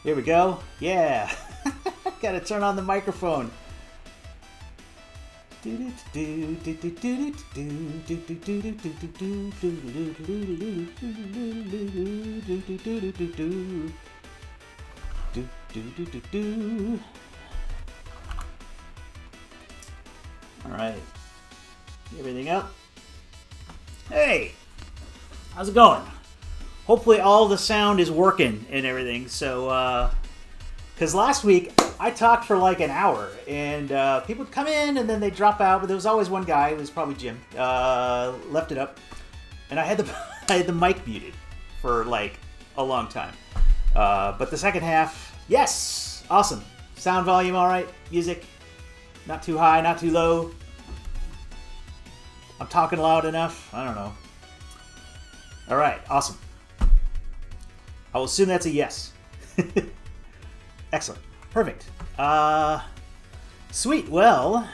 Here we go. Yeah. Gotta turn on the microphone. All right. Everything up. Hey, how's it going? Hopefully all the sound is working and everything. So, because last week I talked for like an hour and people would come in and then they drop out, but there was always one guy, it was probably Jim, left it up, and I had the I had the mic muted for like a long time. But the second half, yes, awesome. Sound volume all right, music, not too high, not too low. I'm talking loud enough. I don't know. All right, awesome. I will assume that's a yes. Excellent. Perfect. Sweet. Well,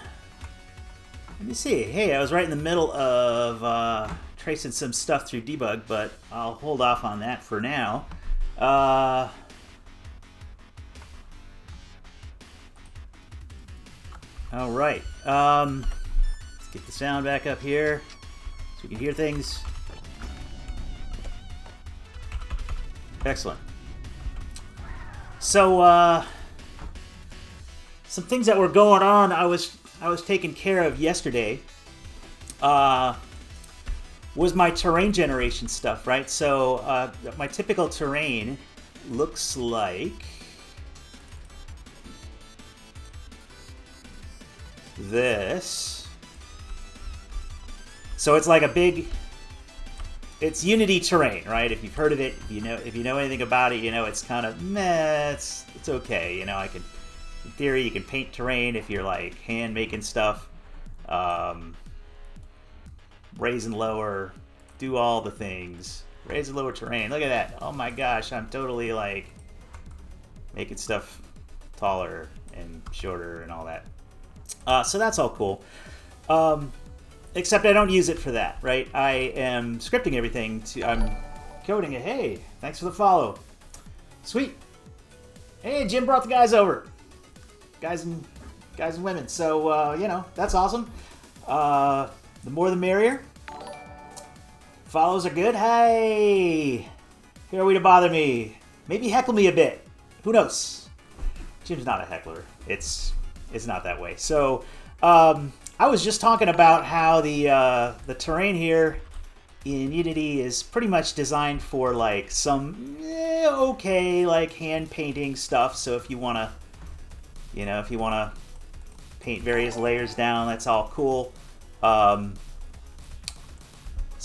let me see. Hey, I was right in the middle of tracing some stuff through debug, but I'll hold off on that for now. All right. Let's get the sound back up here so we can hear things. Excellent. So, some things that were going on, I was taking care of yesterday. Was my terrain generation stuff, right? So, my typical terrain looks like this. So it's like a big. It's Unity terrain, right? If you've heard of it, if you know anything about it, you know it's kind of meh. It's okay, you know. In theory, you can paint terrain if you're like hand making stuff, raise and lower, do all the things, raise and lower terrain. Look at that! Oh my gosh, I'm totally like making stuff taller and shorter and all that. So that's all cool. Except I don't use it for that, right? I am scripting everything I'm coding it. Hey, thanks for the follow. Sweet. Hey, Jim brought the guys over. Guys and women. So, that's awesome. The more the merrier. Follows are good. Hey, who are we to bother me? Maybe heckle me a bit. Who knows? Jim's not a heckler. It's not that way. So, I was just talking about how the terrain here in Unity is pretty much designed for like some okay like hand painting stuff. So if you wanna paint various layers down, that's all cool. So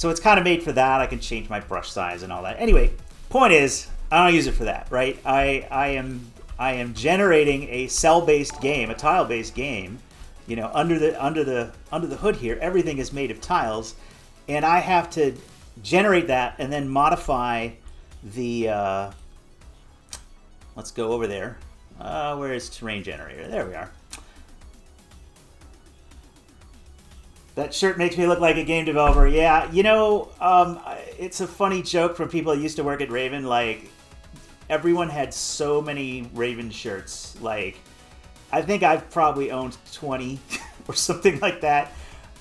it's kind of made for that. I can change my brush size and all that. Anyway, point is I don't use it for that, right? I am generating a cell-based game, a tile-based game. You know, under the hood here, everything is made of tiles, and I have to generate that and then modify the. Let's go over there. Where is terrain generator? There we are. That shirt makes me look like a game developer. Yeah, it's a funny joke from people that used to work at Raven. Like, everyone had so many Raven shirts. Like, I think I've probably owned 20 or something like that.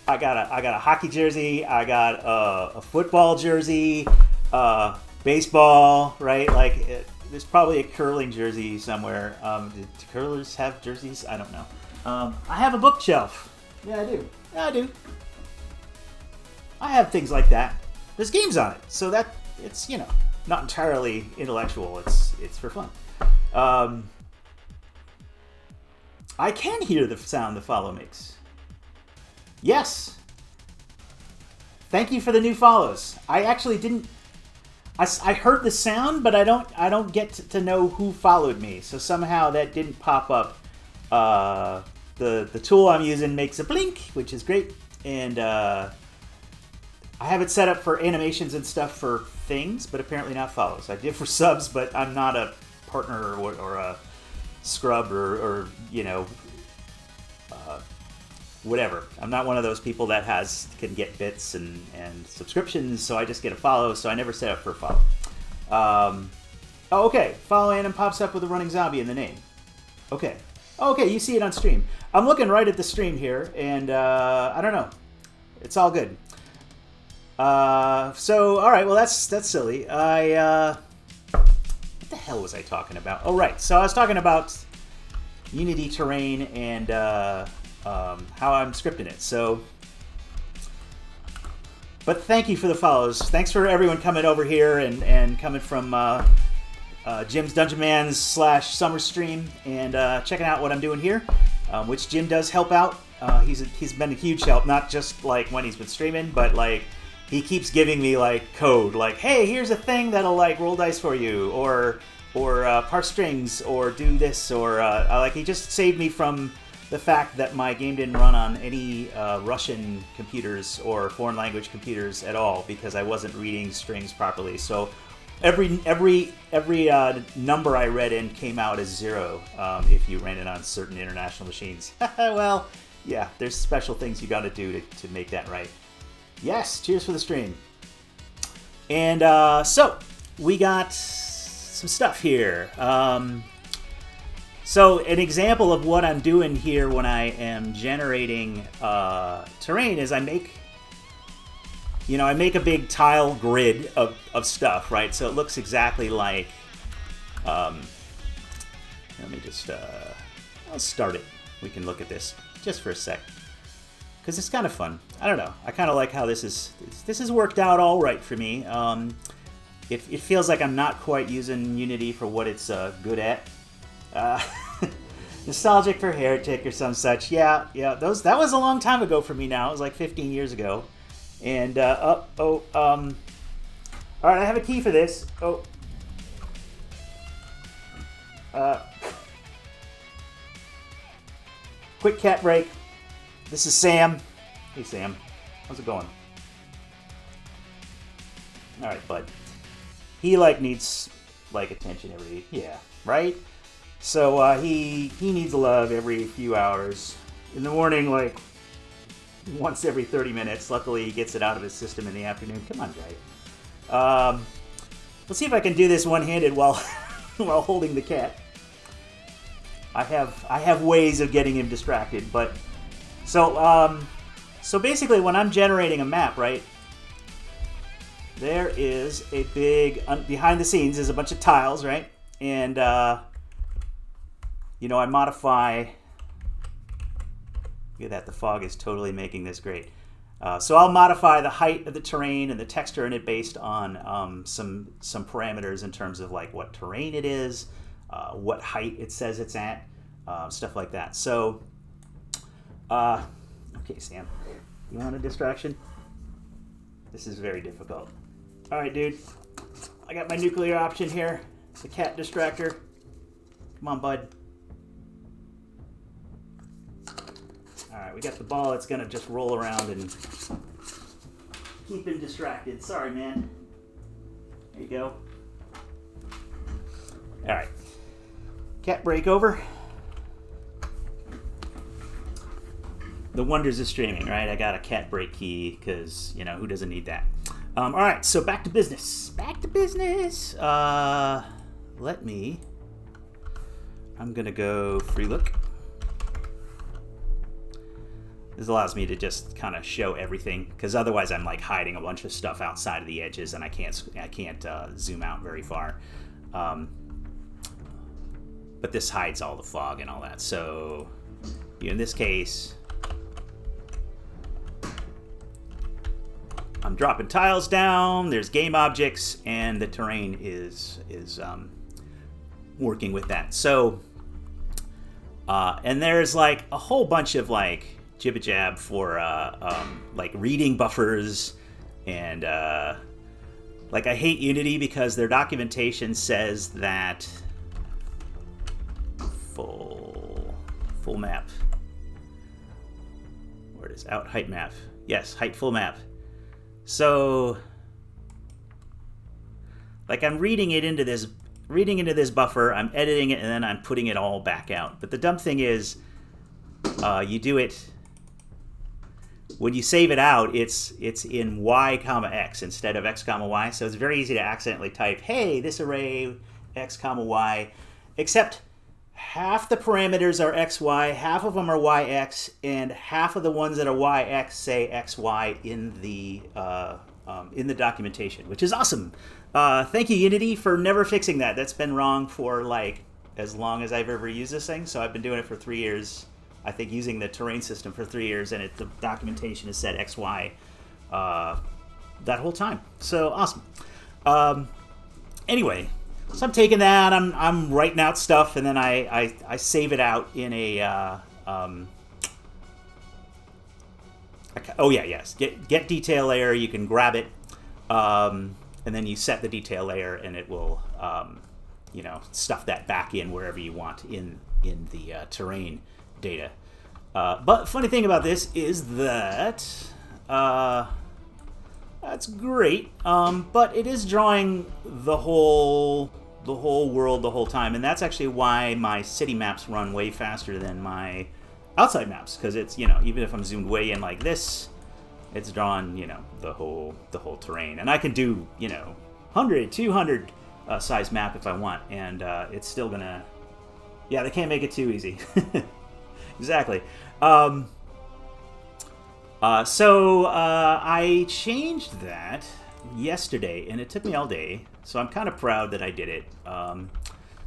I got a hockey jersey. I got a football jersey, baseball, right? Like, there's probably a curling jersey somewhere. Do curlers have jerseys? I don't know. I have a bookshelf. Yeah, I do. I have things like that. There's games on it, so that it's not entirely intellectual. It's for fun. I can hear the sound the follow makes. Yes. Thank you for the new follows. I actually didn't. I heard the sound, but I don't get to know who followed me. So somehow that didn't pop up. The tool I'm using makes a blink, which is great, and I have it set up for animations and stuff for things, but apparently not follows. I did for subs, but I'm not a partner or a scrub or whatever. I'm not one of those people that can get bits and subscriptions, so I just get a follow, so I never set up for a follow. Oh, okay. Follow and pops up with a running zombie in the name. Okay. Okay, you see it on stream. I'm looking right at the stream here, and I don't know. It's all good. So, all right. Well, that's silly. What the hell was I talking about? Oh, right. So I was talking about Unity terrain and how I'm scripting it. So, but thank you for the follows. Thanks for everyone coming over here and coming from Jim's Dungeon Man's / Summer stream and checking out what I'm doing here, which Jim does help out. He's been a huge help, not just like when he's been streaming, but like he keeps giving me like code, like, hey, here's a thing that'll like roll dice for you, or part strings, or do this, or like he just saved me from the fact that my game didn't run on any Russian computers or foreign language computers at all because I wasn't reading strings properly. So every number I read in came out as 0 if you ran it on certain international machines. Well, yeah, there's special things you got to do to make that right. Yes, cheers for the stream. And so we got some stuff here. So an example of what I'm doing here when I am generating terrain is I make a big tile grid of stuff, right? So it looks exactly like, let me just, I'll start it. We can look at this just for a sec, because it's kind of fun. I don't know. I kind of like how this has worked out all right for me. It feels like I'm not quite using Unity for what it's good at. Nostalgic for Heretic or some such. Yeah, that was a long time ago for me now. It was like 15 years ago. And, all right, I have a key for this. Quick cat break. This is Sam. Hey, Sam. How's it going? All right, bud. He, needs, attention yeah, right? So, he needs love every few hours. In the morning, once every 30 minutes. Luckily, he gets it out of his system in the afternoon. Come on, guy. Let's see if I can do this one-handed while while holding the cat. I have ways of getting him distracted, but so basically, when I'm generating a map, right, there is a big behind the scenes is a bunch of tiles, right, and I modify. Look at that, the fog is totally making this great. So I'll modify the height of the terrain and the texture in it based on some parameters in terms of what terrain it is, what height it says it's at, stuff like that. So, okay, Sam, you want a distraction? This is very difficult. All right, dude, I got my nuclear option here. It's a cat distractor. Come on, bud. Alright, we got the ball. It's going to just roll around and keep him distracted. Sorry, man. There you go. Alright. Cat break over. The wonders of streaming, right? I got a cat break key because, who doesn't need that? Alright, so back to business. Back to business. I'm going to go free look. This allows me to just kind of show everything, because otherwise I'm hiding a bunch of stuff outside of the edges, and I can't zoom out very far. But this hides all the fog and all that. So in this case, I'm dropping tiles down. There's game objects, and the terrain is working with that. So and there's a whole bunch of jibba jab for reading buffers, and I hate Unity because their documentation says that full map, where it is, out height map, yes, height full map. So I'm reading into this buffer, I'm editing it, and then I'm putting it all back out. But the dumb thing is, you do it. When you save it out, it's in y, x instead of x, y. So it's very easy to accidentally type, hey, this array x comma y, except half the parameters are xy, half of them are yx, and half of the ones that are yx say xy in the documentation, which is awesome. Thank you, Unity, for never fixing that. That's been wrong for like as long as I've ever used this thing. So I've been doing it for 3 years. I think using the terrain system for 3 years, and the documentation has said XY that whole time. So awesome. Anyway, so I'm taking that. I'm writing out stuff, and then I save it out in a. Oh yeah, yes. Get detail layer. You can grab it, and then you set the detail layer, and it will, stuff that back in wherever you want in the terrain data. But funny thing about this is that that's great, but it is drawing the whole world the whole time, and that's actually why my city maps run way faster than my outside maps, because it's, even if I'm zoomed way in like this, it's drawing, the whole terrain, and I can do 100, 200 size map if I want, and it's still gonna, they can't make it too easy. Exactly. So I changed that yesterday, and it took me all day, so I'm kind of proud that I did it.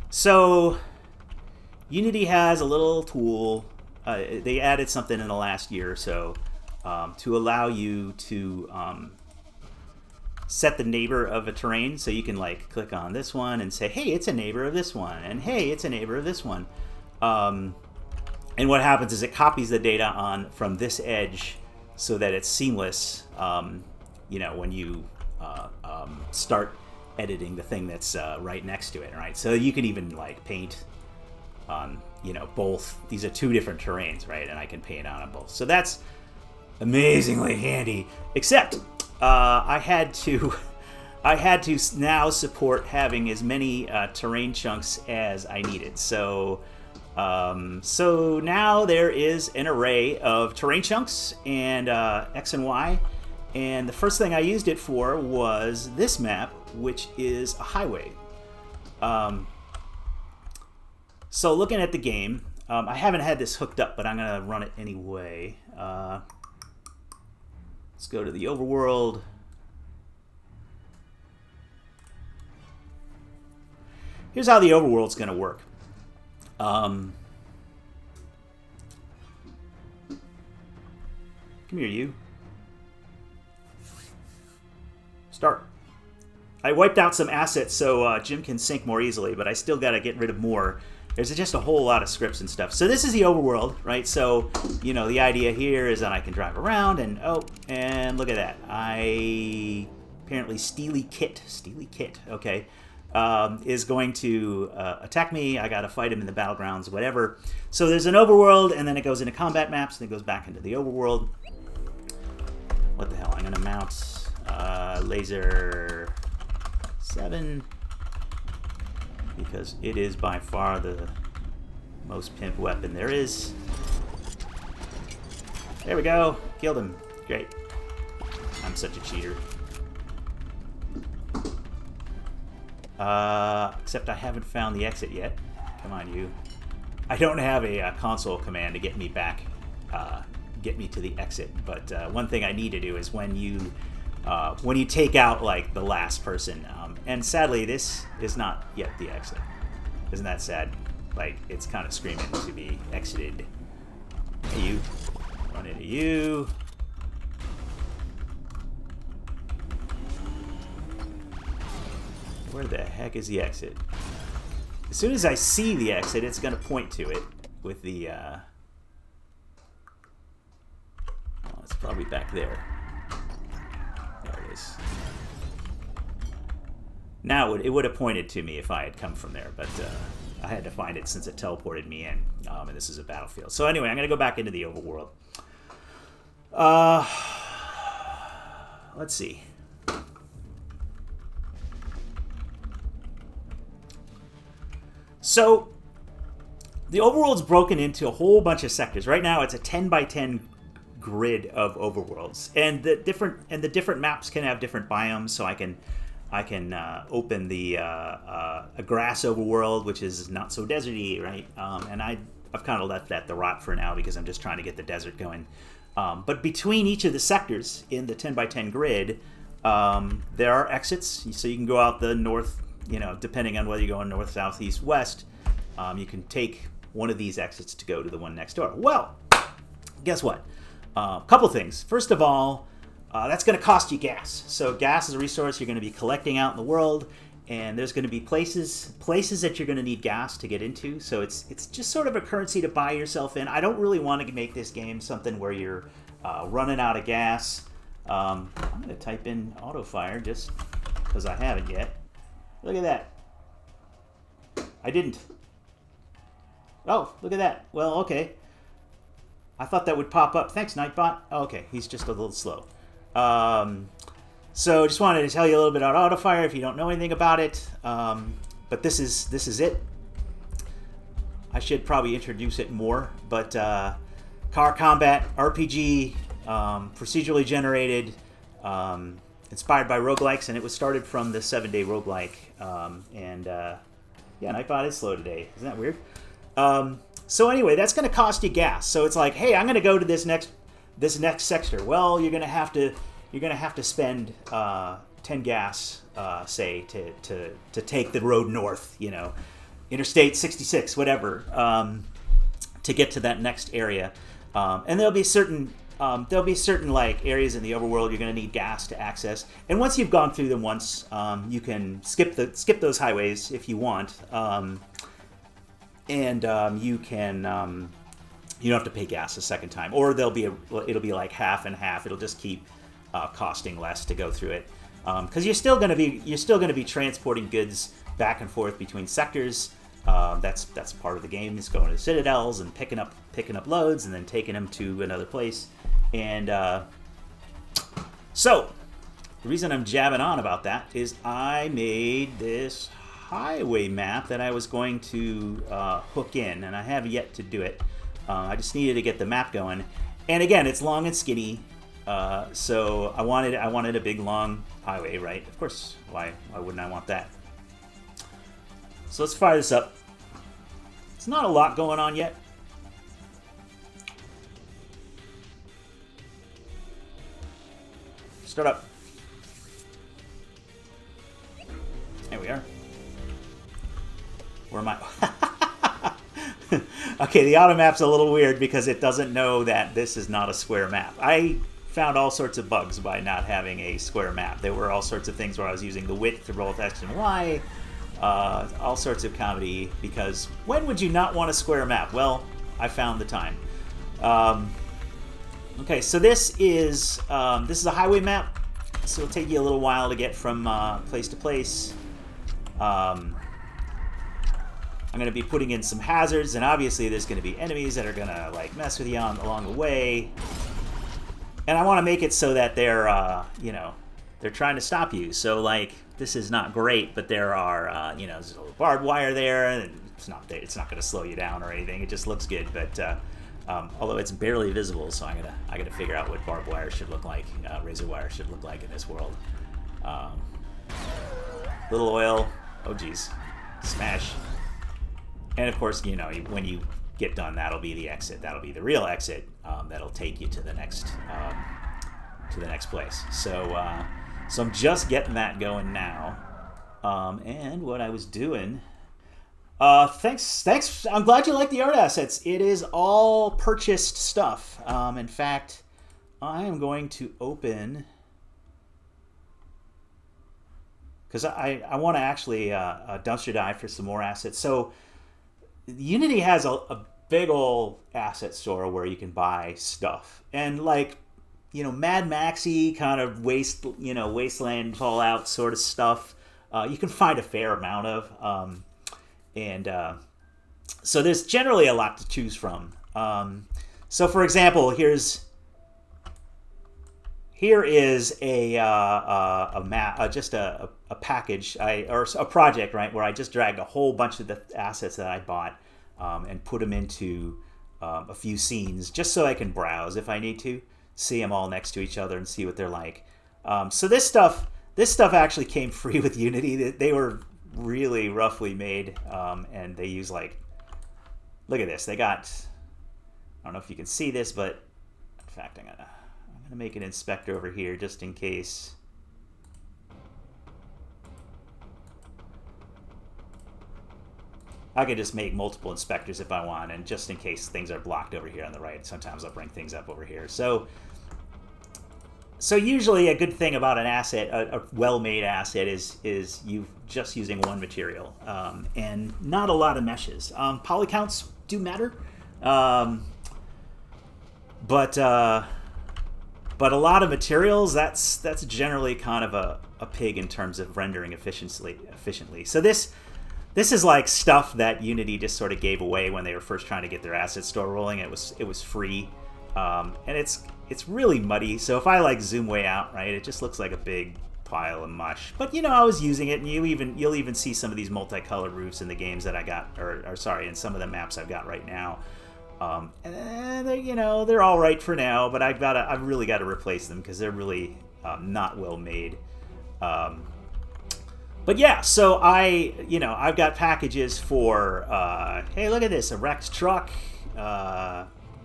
So Unity has a little tool. They added something in the last year or so to allow you to set the neighbor of a terrain, so you can like click on this one and say, hey, it's a neighbor of this one, and hey, it's a neighbor of this one. And what happens is it copies the data from this edge so that it's seamless, when you start editing the thing that's right next to it, right? So you can even like paint on, both. These are two different terrains, right? And I can paint on both. So that's amazingly handy, except I had to now support having as many terrain chunks as I needed. So now there is an array of terrain chunks and X and Y, and the first thing I used it for was this map, which is a highway. So looking at the game, I haven't had this hooked up, but I'm gonna run it anyway. Let's go to the overworld. Here's how the overworld's gonna work. Come here, you. Start. I wiped out some assets so Jim can sync more easily, but I still got to get rid of more. There's just a whole lot of scripts and stuff. So this is the overworld, right? So, the idea here is that I can drive around and, and look at that. Apparently Steely Kit, okay, is going to attack me. I got to fight him in the battlegrounds, whatever. So there's an overworld, and then it goes into combat maps, and it goes back into the overworld. What the hell? I'm going to mount laser 7 because it is by far the most pimp weapon there is. There we go. Killed him. Great. I'm such a cheater. Except I haven't found the exit yet. Come on, you. I don't have a console command to get me back, get me to the exit. But one thing I need to do is when you take out like the last person, and sadly this is not yet the exit. Isn't that sad? Like, it's kind of screaming to be exited. Hey, you. Run into you. Where the heck is the exit? As soon as I see the exit, it's going to point to it with the... Oh, it's probably back there. There it is. Now, it would have pointed to me if I had come from there, but I had to find it since it teleported me in, and this is a battlefield. So anyway, I'm going to go back into the overworld. Let's see. So, the overworld's broken into a whole bunch of sectors. Right now, it's a 10 by 10 grid of overworlds, and the different maps can have different biomes. So I can open the a grass overworld, which is not so deserty, right? And I've kind of left that to rot for now because I'm just trying to get the desert going. But between each of the sectors in the 10 by 10 grid, there are exits, so you can go out the north, depending on whether you're going north, south, east, west. You can take one of these exits to go to the one next door. Well, guess what? A couple things. First of all, that's going to cost you gas. So gas is a resource you're going to be collecting out in the world, and there's going to be places that you're going to need gas to get into. So it's just sort of a currency to buy yourself in. I don't really want to make this game something where you're running out of gas. I'm going to type in auto fire just because I haven't yet. Look at that. I didn't. Oh, look at that. Well, okay. I thought that would pop up. Thanks, Nightbot. Oh, okay, he's just a little slow. So just wanted to tell you a little bit about auto fire if you don't know anything about it. But this is it. I should probably introduce it more. But car combat, RPG, procedurally generated, inspired by roguelikes, and it was started from the 7-day roguelike. Yeah, Nightbot is slow today. Isn't that weird? So anyway, that's going to cost you gas. So it's like, hey, I'm going to go to this next sector. Well, you're going to have to spend 10 gas, say, to take the road north. Interstate 66, whatever, to get to that next area. And there'll be certain like areas in the overworld you're going to need gas to access. And once you've gone through them once, you can skip those highways if you want. You can you don't have to pay gas a second time, or it'll be like half and half. It'll just keep costing less to go through it, because you're still going to be transporting goods back and forth between sectors. That's part of the game, is going to citadels and picking up loads and then taking them to another place. And so the reason I'm jabbing on about that is I made this highway map that I was going to hook in, and I have yet to do it. I just needed to get the map going, and again, it's long and skinny, so I wanted a big long highway, right? Of course, why wouldn't I want that? So let's fire this up. It's not a lot going on yet. Start up. There we are. Where am I? Okay, the auto map's a little weird because it doesn't know that this is not a square map. I found all sorts of bugs by not having a square map. There were all sorts of things where I was using the width to roll X and Y, all sorts of comedy, because when would you not want a square map? Well, I found the time. Okay, so this is a highway map, so it'll take you a little while to get from place to place. I'm going to be putting in some hazards, and obviously there's going to be enemies that are going to like mess with you along the way. And I want to make it so that they're they're trying to stop you. So like, this is not great, but there are there's a little barbed wire there, and it's not going to slow you down or anything. It just looks good, but although it's barely visible, so I gotta figure out what barbed wire should look like, razor wire should look like in this world. Little oil. Oh geez, smash. And of course, when you get done, that'll be the exit. That'll be the real exit. That'll take you to the next place. So I'm just getting that going now. And what I was doing. Thanks. I'm glad you like the art assets. It is all purchased stuff. In fact, I am going to open, because I want to actually dumpster dive for some more assets. So Unity has a big old asset store where you can buy stuff, and like, Mad Maxy kind of wasteland Fallout sort of stuff. You can find a fair amount of, so there's generally a lot to choose from. So for example, here is a map, just a package, or a project, right, where I just dragged a whole bunch of the assets that I bought and put them into a few scenes, just so I can browse if I need to, see them all next to each other and see what they're like. So this stuff, This stuff actually came free with Unity. They were really roughly made, and they use like, look at this. They got, I don't know if you can see this, but in fact, I'm gonna make an inspector over here just in case. I could just make multiple inspectors if I want, and just in case things are blocked over here on the right, sometimes I'll bring things up over here. So usually a good thing about an asset, a well-made asset, is you just using one material, and not a lot of meshes. Poly counts do matter, but a lot of materials, that's generally kind of a pig in terms of rendering efficiently. So this is like stuff that Unity just sort of gave away when they were first trying to get their asset store rolling. It was free, and it's really muddy. So if I like zoom way out, right, it just looks like a big pile of mush. But you know, I was using it, and you'll even see some of these multicolored roofs in the games that I got, or sorry, in some of the maps I've got right now. And they're all right for now, but I've really got to replace them because they're really not well made. But yeah, so I've got packages for, hey, look at this, a wrecked truck,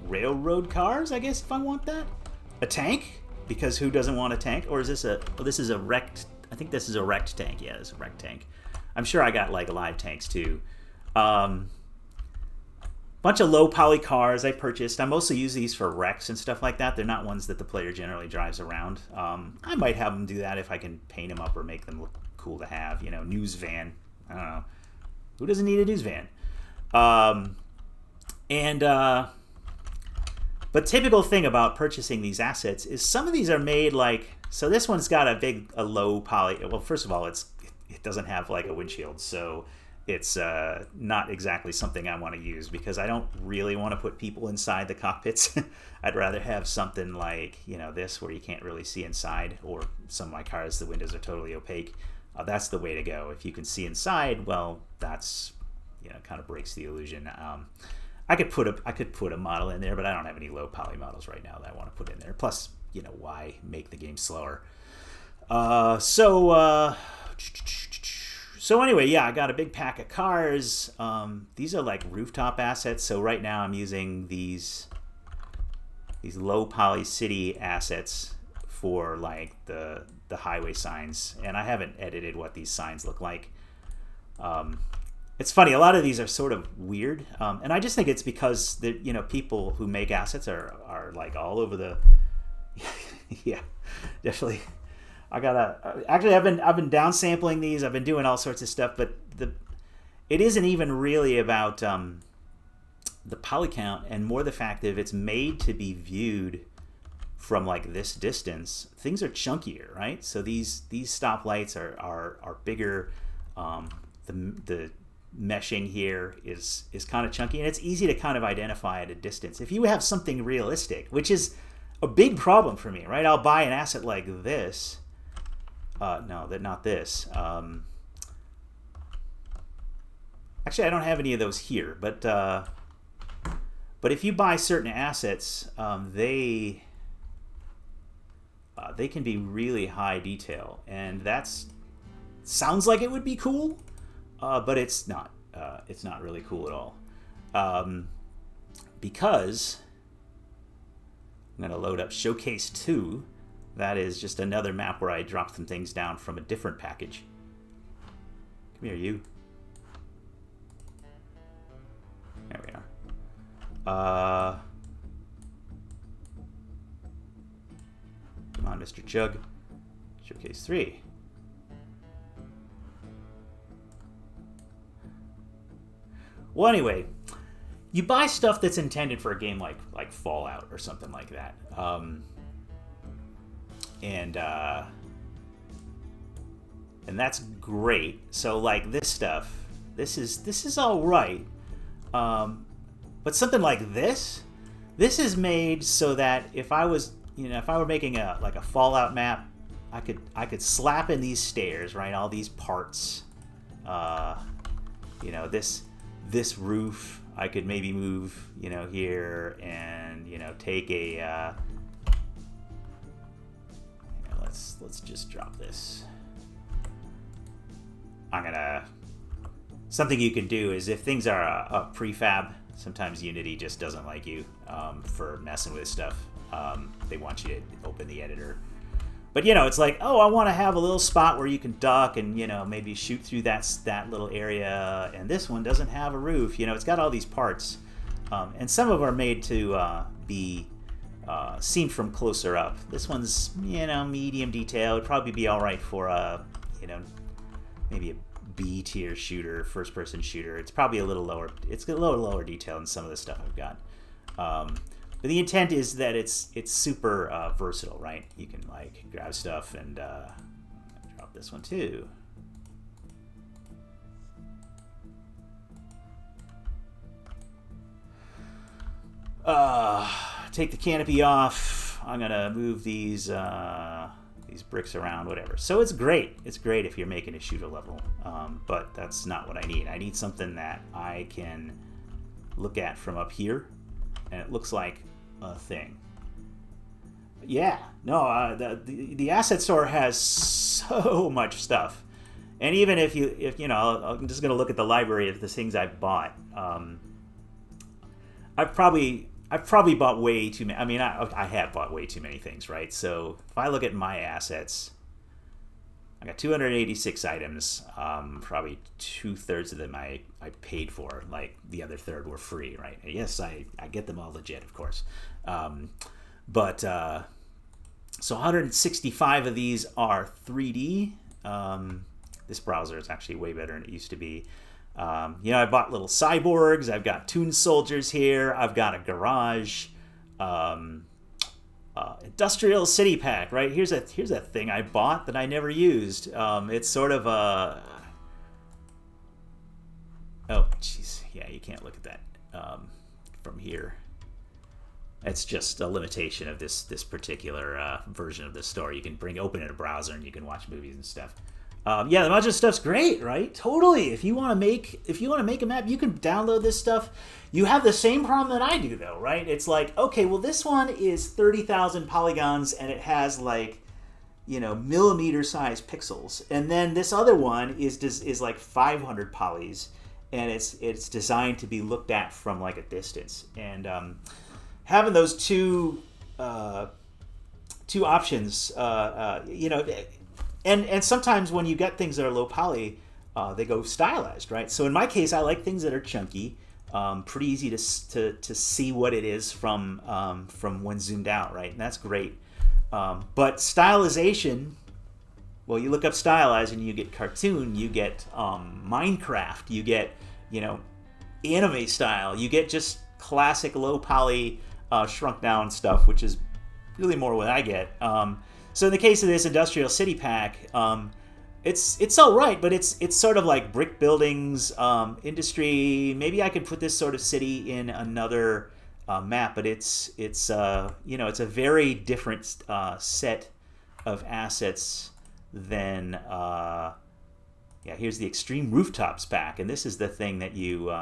railroad cars, I guess, if I want that. A tank, because who doesn't want a tank? Or is this this is a wrecked, I think this is a wrecked tank. Yeah, it's a wrecked tank. I'm sure I got like live tanks too. Bunch of low poly cars I purchased. I mostly use these for wrecks and stuff like that. They're not ones that the player generally drives around. I might have them do that if I can paint them up or make them look cool to have. News van. I don't know. Who doesn't need a news van? But typical thing about purchasing these assets is some of these are made like, so this one's got a low poly. Well, first of all, it doesn't have like a windshield, so it's not exactly something I want to use because I don't really want to put people inside the cockpits. I'd rather have something like, this where you can't really see inside, or some of my cars, the windows are totally opaque. That's the way to go. If you can see inside, well, that's, kind of breaks the illusion. I could put a model in there, but I don't have any low poly models right now that I want to put in there. Plus, why make the game slower? So anyway, yeah, I got a big pack of cars. These are like rooftop assets. So right now I'm using these low poly city assets for like the highway signs, and I haven't edited what these signs look like. It's funny, a lot of these are sort of weird, and I just think it's because people who make assets are like all over the yeah, definitely. Actually, I've been downsampling these. I've been doing all sorts of stuff, but it isn't even really about the poly count, and more the fact that if it's made to be viewed from like this distance, things are chunkier, right? So these stoplights are bigger. The meshing here is kind of chunky, and it's easy to kind of identify at a distance. If you have something realistic, which is a big problem for me, right? I'll buy an asset like this. No, not this. Actually, I don't have any of those here, but if you buy certain assets, they can be really high detail, and that's sounds like it would be cool, but it's not. It's not really cool at all, because I'm going to load up Showcase 2. That is just another map where I dropped some things down from a different package. Come here, you. There we are. Come on, Mr. Chug. Showcase 3. Well, anyway, you buy stuff that's intended for a game like Fallout or something like that. And that's great. So like this stuff, this is all right. But something like this is made so that if I was, if I were making a Fallout map, I could slap in these stairs, right? All these parts. This roof, I could maybe move, here, and take a. Let's just drop this. something you can do is if things are a prefab, sometimes Unity just doesn't like you for messing with stuff. They want you to open the editor. But, it's like, oh, I want to have a little spot where you can duck and, maybe shoot through that little area. And this one doesn't have a roof. It's got all these parts. And some of them are made to be seen from closer up. This one's, medium detail. It'd probably be all right for maybe a B tier shooter, first person shooter. It's probably a little lower. It's a little lower detail than some of the stuff I've got. But the intent is that it's super versatile, right? You can grab stuff and drop this one too. Take the canopy off. I'm gonna move these bricks around, whatever. So it's great. It's great if you're making a shooter level, but that's not what I need. I need something that I can look at from up here, and it looks like a thing. Yeah, no, the asset store has so much stuff, and even if I'm just gonna look at the library of the things I've bought. I've probably bought way too many. I mean, I have bought way too many things, right? So if I look at my assets, I got 286 items. Probably 2/3 of them I paid for. Like the other third were free, right? Yes, I get them all legit, of course. So 165 of these are 3D. This browser is actually way better than it used to be. I bought little cyborgs. I've got Toon Soldiers here. I've got a garage. Industrial City Pack, right? Here's a thing I bought that I never used. It's sort of a... Oh, jeez. Yeah, you can't look at that from here. It's just a limitation of this particular version of the store. You can open in a browser and you can watch movies and stuff. Yeah, the modular stuff's great, right? Totally. If you want to make a map, you can download this stuff. You have the same problem that I do, though, right? It's like, okay, well, this one is 30,000 polygons, and it has millimeter-sized pixels, and then this other one is like 500 polys, and it's designed to be looked at from like a distance. And having those two options, And sometimes when you get things that are low poly, they go stylized, right? So in my case, I like things that are chunky, pretty easy to see what it is from when zoomed out, right? And that's great. But stylization, well, you look up stylize and you get cartoon, you get Minecraft, you get anime style, you get just classic low poly shrunk down stuff, which is really more what I get. So in the case of this Industrial City Pack, it's all right, but it's sort of like brick buildings, industry. Maybe I could put this sort of city in another map, but it's a very different set of assets than here's the Extreme Rooftops Pack, and this is the thing that you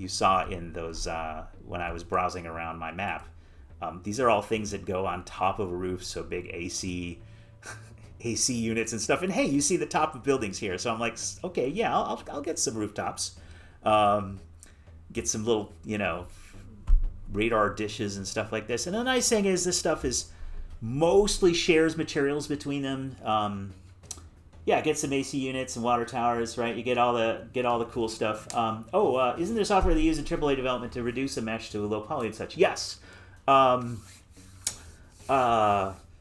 saw in those when I was browsing around my map. These are all things that go on top of a roof, so big AC units and stuff. And hey, you see the top of buildings here, so I'm like, okay, yeah, I'll get some rooftops, get some little radar dishes and stuff like this. And the nice thing is this stuff is mostly shares materials between them. Get some AC units and water towers, right? You get all the cool stuff. Isn't there software they use in AAA development to reduce a mesh to a low poly and such? Yes.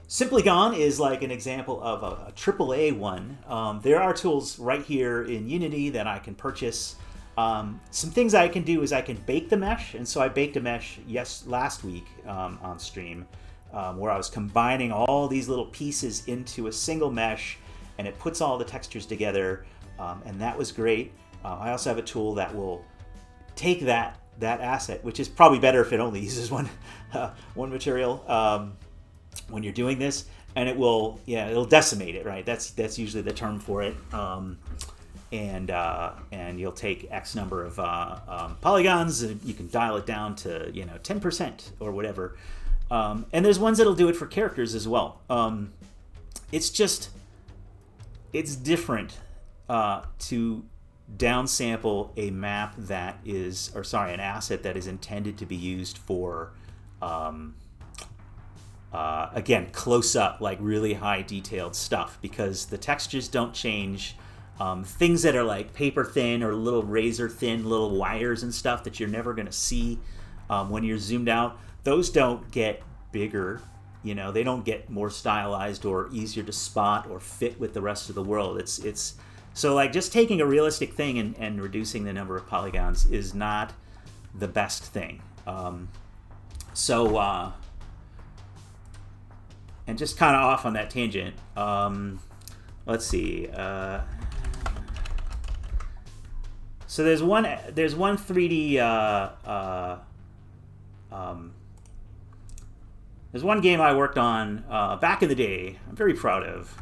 Simply Gone is like an example of a AAA one. There are tools right here in Unity that I can purchase. Some things I can do is I can bake the mesh, and so I baked a mesh last week on stream where I was combining all these little pieces into a single mesh, and it puts all the textures together, and that was great. I also have a tool that will take that asset, which is probably better if it only uses one material when you're doing this, and it'll decimate it, right? That's usually the term for it. And you'll take X number of polygons, and you can dial it down to 10% or whatever. And there's ones that'll do it for characters as well. It's different. to downsample a map that is, or sorry, an asset that is intended to be used for, again, close up, like really high detailed stuff, because the textures don't change. Things that are like paper thin or little razor thin little wires and stuff that you're never going to see when you're zoomed out, those don't get bigger. They don't get more stylized or easier to spot or fit with the rest of the world. It's so like just taking a realistic thing and reducing the number of polygons is not the best thing. And just kind of off on that tangent, let's see. So there's one 3D. There's one game I worked on back in the day. I'm very proud of.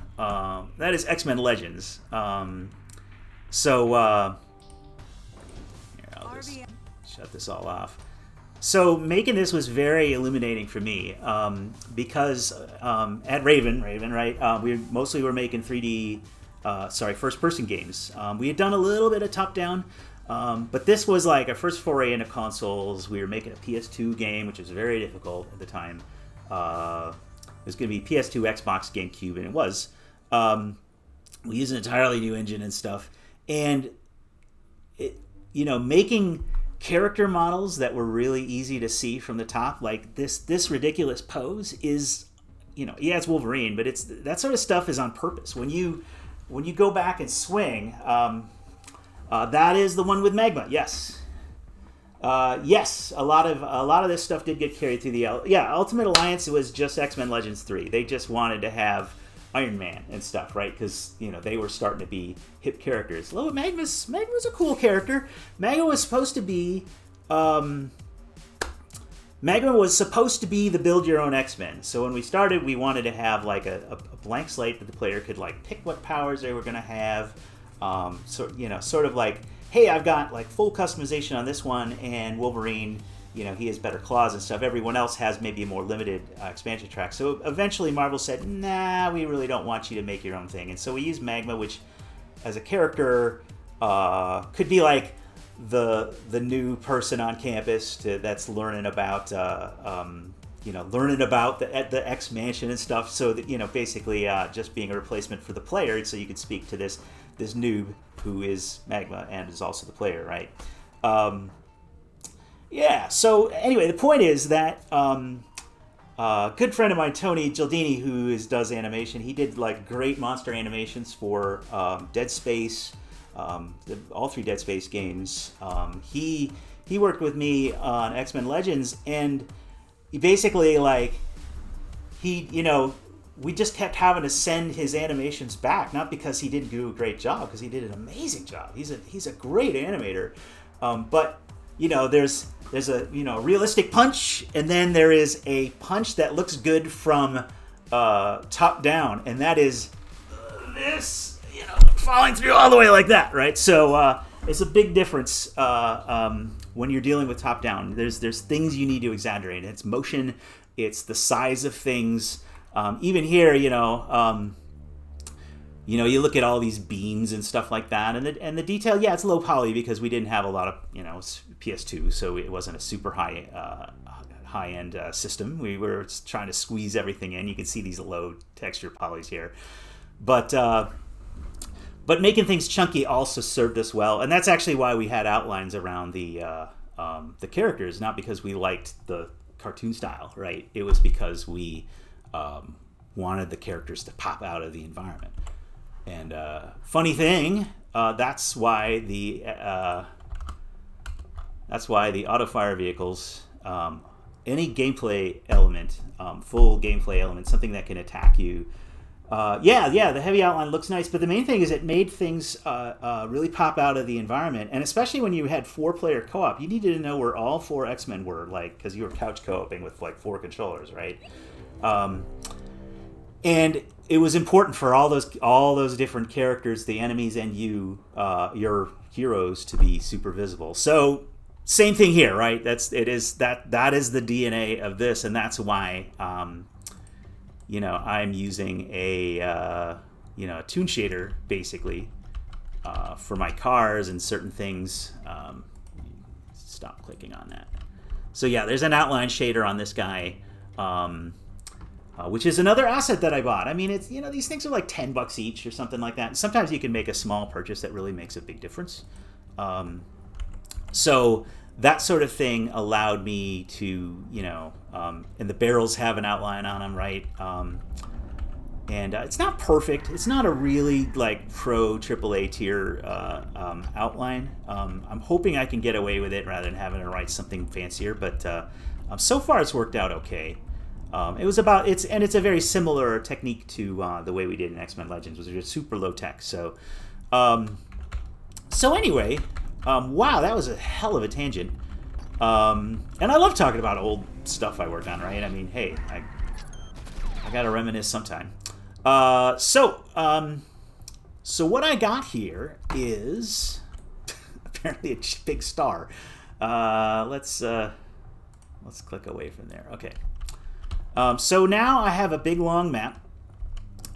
That is X-Men Legends. Here, I'll just shut this all off. So making this was very illuminating for me because at Raven, right? We mostly were making 3D, first-person games. We had done a little bit of top-down, but this was like our first foray into consoles. We were making a PS2 game, which was very difficult at the time. It was going to be PS2, Xbox, GameCube, and it was. We used an entirely new engine and stuff, and making character models that were really easy to see from the top, like this ridiculous pose is, it's Wolverine, but it's that sort of stuff is on purpose. When you go back and swing, that is the one with magma. Yes. Yes, a lot of this stuff did get carried through the Ultimate Alliance. It was just X-Men Legends 3. They just wanted to have Iron Man and stuff, right? Because they were starting to be hip characters. Magma's a cool character. Magma was supposed to be the build your own X-Men. So when we started, we wanted to have like a blank slate that the player could like pick what powers they were going to have. Sort of like, hey, I've got like full customization on this one, and Wolverine, he has better claws and stuff. Everyone else has maybe a more limited expansion track. So eventually Marvel said, nah, we really don't want you to make your own thing. And so we used Magma, which as a character could be like the new person on campus that's learning about the X Mansion and stuff. So that basically just being a replacement for the player, so you could speak to this noob who is Magma and is also the player, right? So anyway, the point is that a good friend of mine, Tony Gildini, who does animation, he did like great monster animations for Dead Space, all 3 Dead Space games. He worked with me on X-Men Legends, and he basically we just kept having to send his animations back, not because he didn't do a great job, because he did an amazing job. He's a great animator, but there's a realistic punch, and then there is a punch that looks good from top down, and that is this, falling through all the way like that, right? So it's a big difference when you're dealing with top down. There's things you need to exaggerate. It's motion, it's the size of things. Even here, you look at all these beams and stuff like that, and the detail, it's low poly because we didn't have a lot of, it's PS2, so it wasn't a super high-end system. We were trying to squeeze everything in. You can see these low texture polys here, but making things chunky also served us well, and that's actually why we had outlines around the characters, not because we liked the cartoon style, right? It was because we wanted the characters to pop out of the environment. And funny thing, that's why the auto-fire vehicles, any gameplay element, full gameplay element, something that can attack you. The heavy outline looks nice, but the main thing is it made things really pop out of the environment. And especially when you had 4-player co-op, you needed to know where all 4 X-Men were, because you were couch co-oping with 4 controllers, right? And it was important for all those different characters, the enemies and your heroes, to be super visible. So same thing here, right? That is the DNA of this, and that's why I'm using a toon shader basically for my cars and certain things. Stop clicking on that. So yeah, there's an outline shader on this guy, which is another asset that I bought. I mean, it's, you know, these things are like $10 each or something like that. And sometimes you can make a small purchase that really makes a big difference. So that sort of thing allowed me to, you know, and the barrels have an outline on them, right? And it's not perfect. It's not a really like pro AAA tier outline. I'm hoping I can get away with it rather than having to write something fancier. But so far, it's worked out okay. It's a very similar technique to the way we did in X-Men Legends, which was just super low tech. So anyway, wow, that was a hell of a tangent. And I love talking about old stuff I worked on, right? I mean, hey, I gotta reminisce sometime. So what I got here is apparently a big star. Let's click away from there. Okay. So now I have a big long map,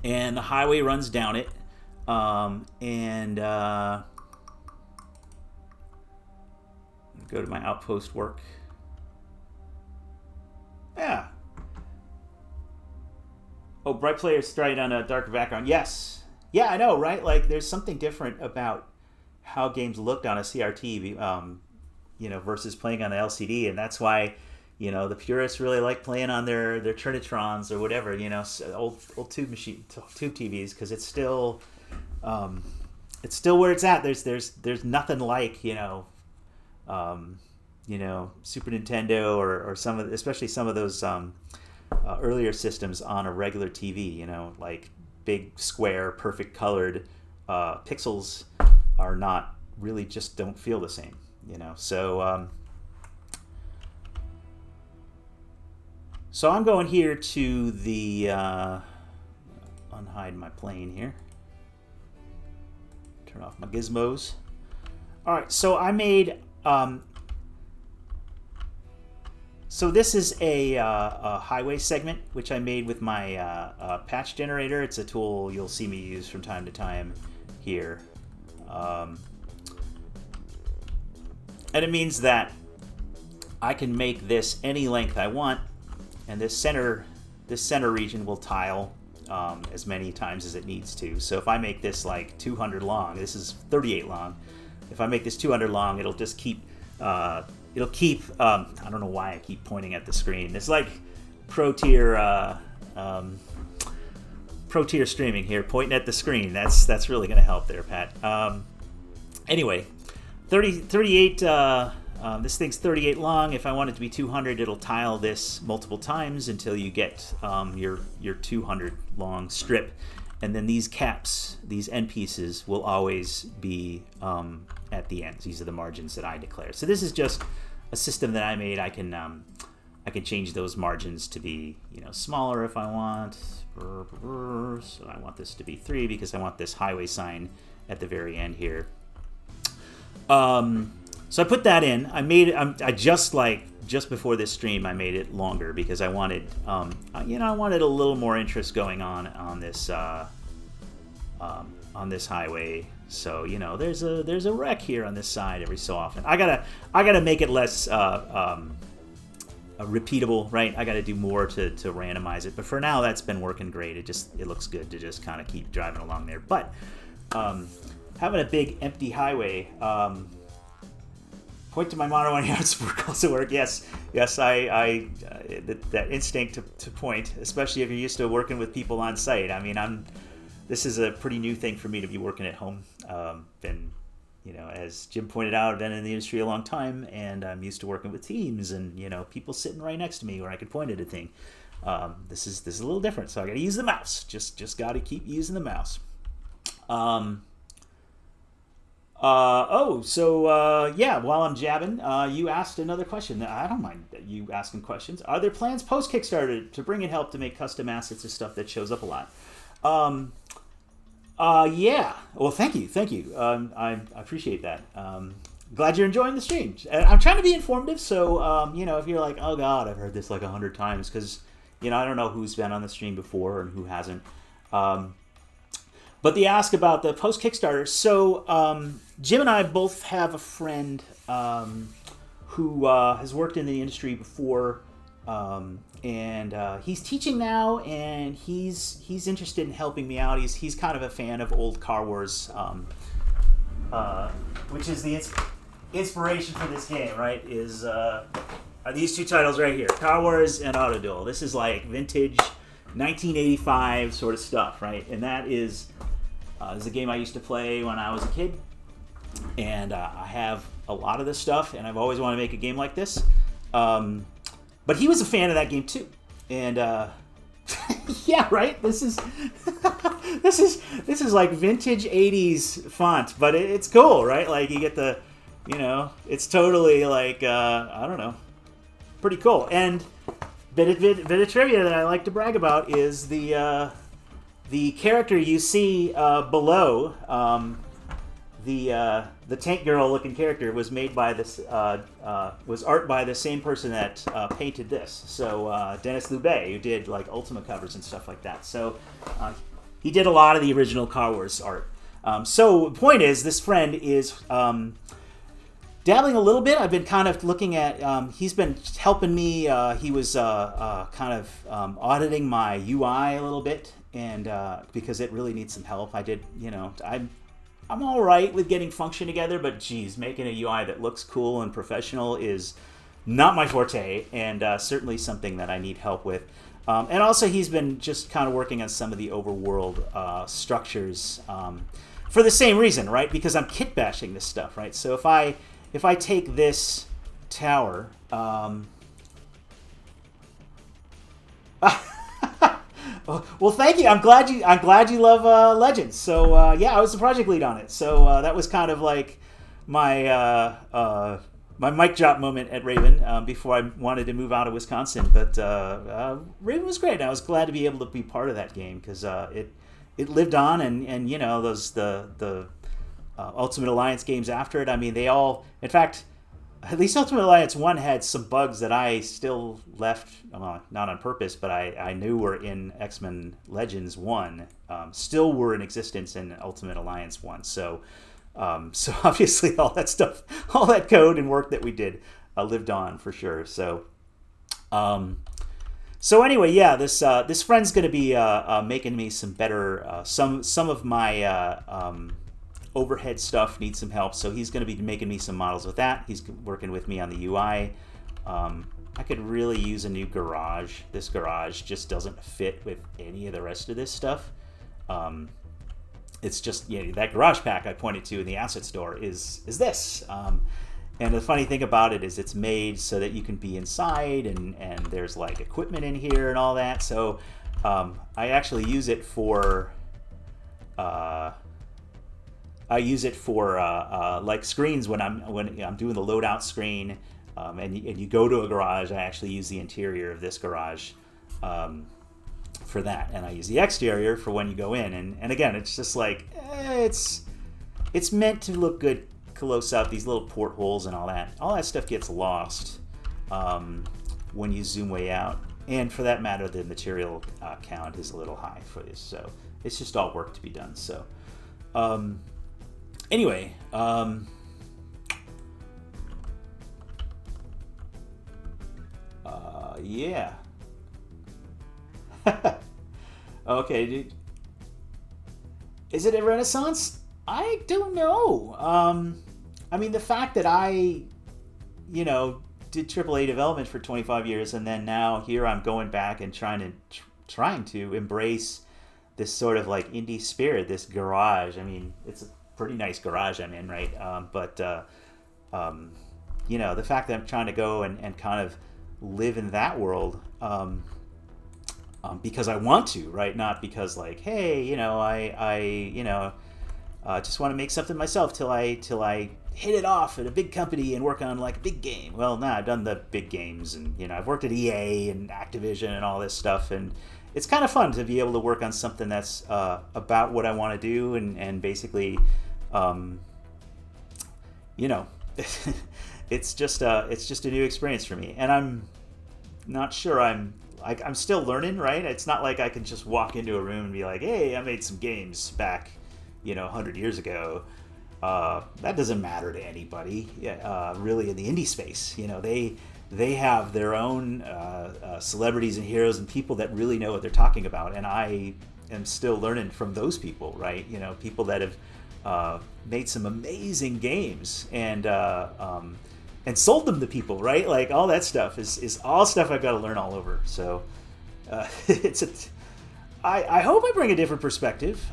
and the highway runs down it. Go to my outpost work. Yeah. Oh, bright players straight on a darker background. Yes. Yeah, I know, right? Like, there's something different about how games looked on a CRT, versus playing on an LCD, and that's why, you know, the purists really like playing on their Trinitrons or whatever, you know, old tube TVs, because it's still where it's at. There's nothing like, Super Nintendo or especially some of those earlier systems on a regular TV, you know, like big square, perfect colored pixels are not really, just don't feel the same, you know. So I'm going here to the unhide my plane here. Turn off my gizmos. All right, so I made. So this is a highway segment, which I made with my patch generator. It's a tool you'll see me use from time to time here. And it means that I can make this any length I want, and this center region will tile as many times as it needs to. So if I make this like 200 long, this is 38 long. If I make this 200 long, it'll just keep... I don't know why I keep pointing at the screen. It's like pro tier streaming here, pointing at the screen. That's really going to help there, Pat. Anyway, 38. This thing's 38 long. If I want it to be 200, it'll tile this multiple times until you get your 200 long strip, and then these caps, these end pieces, will always be at the ends. These are the margins that I declare. So this is just a system that I made. I can change those margins to be, you know, smaller if I want. So I want this to be 3 because I want this highway sign at the very end here. So I put that in. I made it. Just before this stream, I made it longer because I wanted, I wanted a little more interest going on this highway. So, you know, there's a wreck here on this side every so often. I gotta make it less repeatable, right? I gotta do more to randomize it. But for now, that's been working great. It looks good to just kind of keep driving along there. But having a big empty highway. Point to my mono on yards work also work. Yes, that instinct to point, especially if you're used to working with people on site. I mean, this is a pretty new thing for me to be working at home. Been, you know, as Jim pointed out, I've been in the industry a long time, and I'm used to working with teams and, you know, people sitting right next to me where I could point at a thing. This is a little different, so I got to use the mouse. Just got to keep using the mouse. While I'm jabbing, you asked another question. I don't mind you asking questions. Are there plans post Kickstarter to bring in help to make custom assets and stuff that shows up a lot? Yeah. Well, thank you. I appreciate that. Glad you're enjoying the stream. I'm trying to be informative, so, if you're like, oh God, I've heard this like 100 times, because, I don't know who's been on the stream before and who hasn't. But the ask about the post Kickstarter. So Jim and I both have a friend who has worked in the industry before, and he's teaching now, and he's interested in helping me out. He's kind of a fan of old Car Wars, which is the inspiration for this game, right? Are these two titles right here, Car Wars and Auto Duel. This is like vintage 1985 sort of stuff, right? And that is a game I used to play when I was a kid, and I have a lot of this stuff, and I've always wanted to make a game like this. But he was a fan of that game too, and yeah, right. This is this is like vintage '80s font, but it's cool, right? Like you get the, it's totally like I don't know, pretty cool. And bit of trivia that I like to brag about is the character you see below, the tank girl looking character was made by this was art by the same person that painted this. So Dennis Loubet, who did like Ultima covers and stuff like that. So he did a lot of the original Car Wars art. So the point is, this friend is dabbling a little bit. I've been kind of looking at, he's been helping me. He was kind of auditing my UI a little bit, and because it really needs some help. I did, I'm all right with getting function together, but geez, making a UI that looks cool and professional is not my forte, and certainly something that I need help with. And also, he's been just kind of working on some of the overworld structures for the same reason, right? Because I'm kitbashing this stuff, right? So if I take this tower, well, thank you. I'm glad you love Legends. So yeah, I was the project lead on it. So that was kind of like my my mic drop moment at Raven before I wanted to move out of Wisconsin. But Raven was great. I was glad to be able to be part of that game because it lived on, and those the Ultimate Alliance games after it. I mean, they all, in fact, at least Ultimate Alliance 1 had some bugs that I still left, well, not on purpose, but I knew were in X-Men Legends 1, still were in existence in Ultimate Alliance 1. So obviously all that stuff, all that code and work that we did lived on for sure. So anyway, yeah, this friend's going to be making me some better, some of my overhead stuff needs some help, so he's going to be making me some models with that. He's working with me on the UI. I could really use a new garage. This garage just doesn't fit with any of the rest of this stuff. It's just, that garage pack I pointed to in the asset store is this. And the funny thing about it is it's made so that you can be inside, and there's like equipment in here and all that. So I actually use it for like screens when I'm doing the loadout screen, and you go to a garage. I actually use the interior of this garage for that, and I use the exterior for when you go in. And again, it's just like it's meant to look good close up. These little portholes and all that stuff gets lost when you zoom way out. And for that matter, the material count is a little high for this, so it's just all work to be done. So. Anyway, yeah. Okay, dude. Is it a renaissance? I don't know. I mean, the fact that I, did AAA development for 25 years, and then now here I'm going back and trying to embrace this sort of like indie spirit, this garage. I mean, it's a pretty nice garage I'm in, right? But the fact that I'm trying to go and kind of live in that world because I want to, right? Not because like, hey, I just want to make something myself till I hit it off at a big company and work on like a big game. Well, I've done the big games, and I've worked at EA and Activision and all this stuff, and it's kind of fun to be able to work on something that's about what I want to do, and basically, it's just a new experience for me, and I'm not sure I'm I'm still learning, right? It's not like I can just walk into a room and be like, hey, I made some games back, 100 years ago. That doesn't matter to anybody, really, in the indie space. They have their own celebrities and heroes and people that really know what they're talking about, and I am still learning from those people, right? People that have made some amazing games and sold them to people, right? Like all that stuff is all stuff I've got to learn all over. So I hope I bring a different perspective.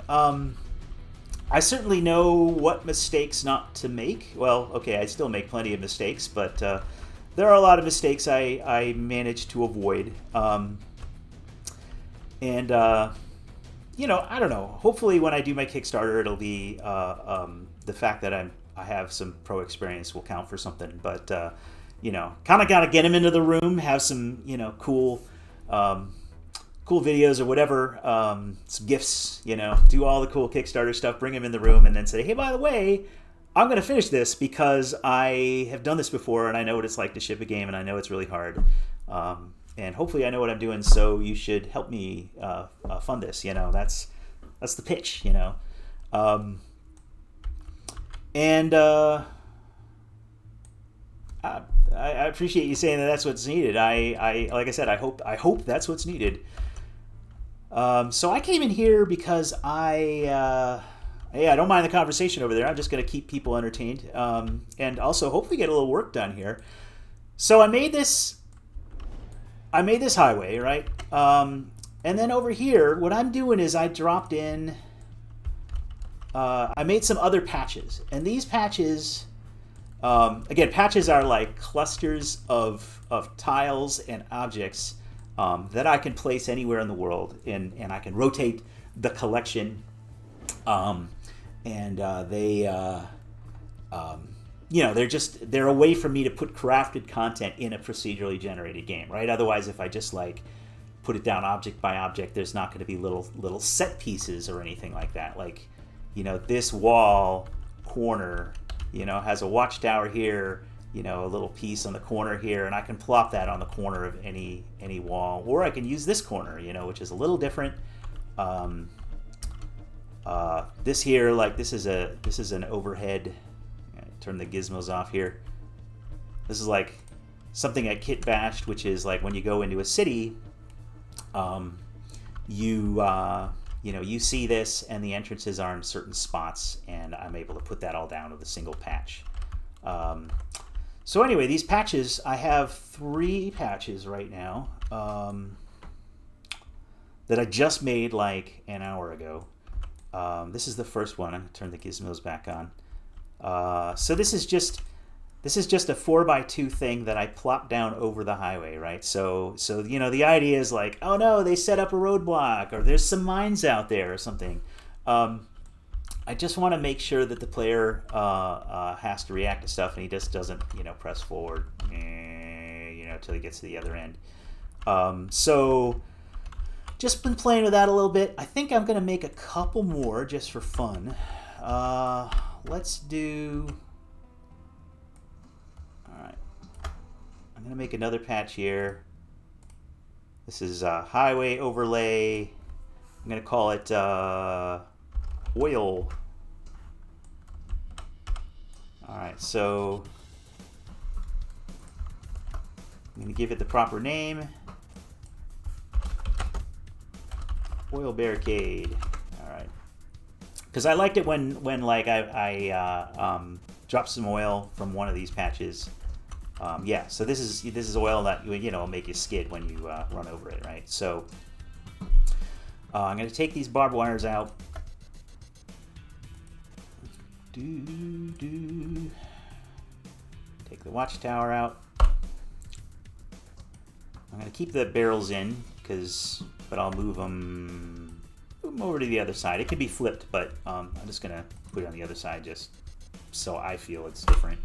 I certainly know what mistakes not to make. Well, okay, I still make plenty of mistakes, but there are a lot of mistakes I manage to avoid. I don't know. Hopefully, when I do my Kickstarter, it'll be the fact that I have some pro experience will count for something. But kind of got to get them into the room, have some cool videos or whatever, some gifts, do all the cool Kickstarter stuff, bring them in the room, and then say, hey, by the way, I'm going to finish this because I have done this before and I know what it's like to ship a game and I know it's really hard. And hopefully I know what I'm doing, so you should help me fund this. That's the pitch. I appreciate you saying that that's what's needed. I like I said, I hope that's what's needed. So I came in here because I don't mind the conversation over there. I'm just going to keep people entertained, and also hopefully get a little work done here. So I made this highway, right? And then over here, what I'm doing is I dropped in. I made some other patches, and these patches, again, patches are like clusters of tiles and objects that I can place anywhere in the world, and I can rotate the collection. They're a way for me to put crafted content in a procedurally generated game, right? Otherwise, if I just like put it down object by object, there's not going to be little set pieces or anything like that. Like, this wall corner, has a watchtower here, a little piece on the corner here, and I can plop that on the corner of any wall, or I can use this corner, which is a little different. This here, like this is an overhead. Turn the gizmos off here. This is like something at kitbashed, which is like when you go into a city, you see this, and the entrances are in certain spots, and I'm able to put that all down with a single patch. So anyway, these patches, I have 3 patches right now that I just made like an hour ago. This is the first one. I'm gonna turn the gizmos back on. So this is just a 4x2 thing that I plop down over the highway, right? So the idea is like, oh no, they set up a roadblock, or there's some mines out there or something. I just want to make sure that the player has to react to stuff, and he just doesn't press forward until he gets to the other end. So just been playing with that a little bit. I think I'm gonna make a couple more just for fun. Let's do. All right, I'm gonna make another patch here. This is highway overlay. I'm gonna call it oil. All right, so I'm gonna give it the proper name. Oil barricade. All right, because I liked it when like I dropped some oil from one of these patches. Yeah, so this is oil that will make you skid when you run over it, right? So I'm going to take these barbed wires out. Take the watchtower out. I'm going to keep the barrels in but I'll move them over to the other side. It could be flipped, but I'm just going to put it on the other side just so I feel it's different.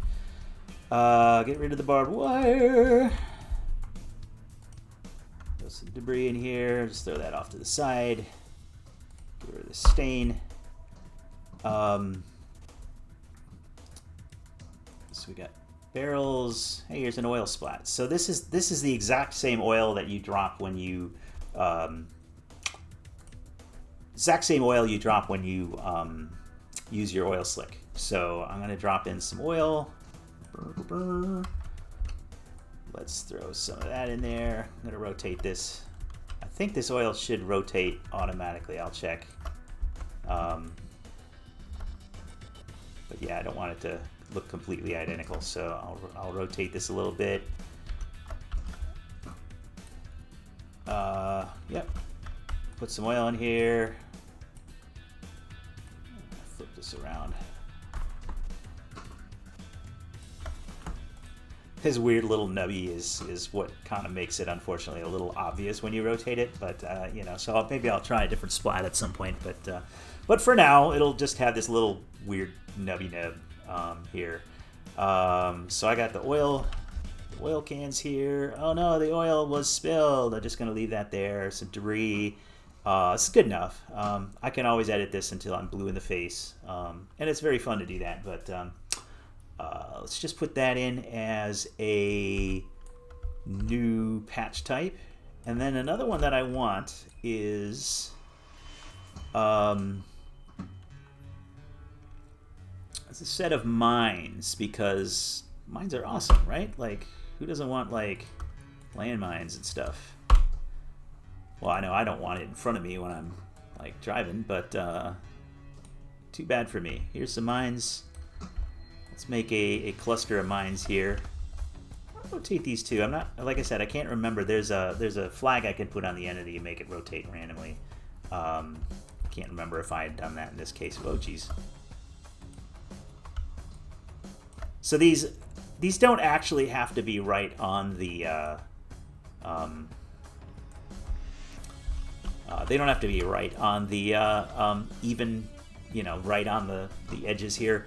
Get rid of the barbed wire. There's some debris in here. Just throw that off to the side. Get rid of the stain. So we got barrels. Hey, here's an oil splat. So this is the exact same oil that you drop when you use your oil slick. So I'm gonna drop in some oil. Let's throw some of that in there. I'm gonna rotate this. I think this oil should rotate automatically. I'll check. But yeah, I don't want it to look completely identical, so I'll rotate this a little bit. Yep. Put some oil in here. Flip this around. His weird little nubby is what kind of makes it, unfortunately, a little obvious when you rotate it. But you know, so maybe I'll try a different splat at some point. But for now, it'll just have this little weird nubby nub here. So I got the oil cans here. Oh no, the oil was spilled. I'm just gonna leave that there. Some debris. It's good enough. I can always edit this until I'm blue in the face, and it's very fun to do that. But let's just put that in as a new patch type. And then another one that I want is it's a set of mines, because mines are awesome, right? Like, who doesn't want like landmines and stuff? Well, I know I don't want it in front of me when I'm like driving, but too bad for me. Here's some mines. Let's make a cluster of mines here. I'll rotate these two. I'm not, like I said, I can't remember. There's a flag I can put on the end of the and make it rotate randomly. Can't remember if I had done that in this case. Oh, geez. So these don't actually have to be right on the they don't have to be right on the even, you know, right on the edges here.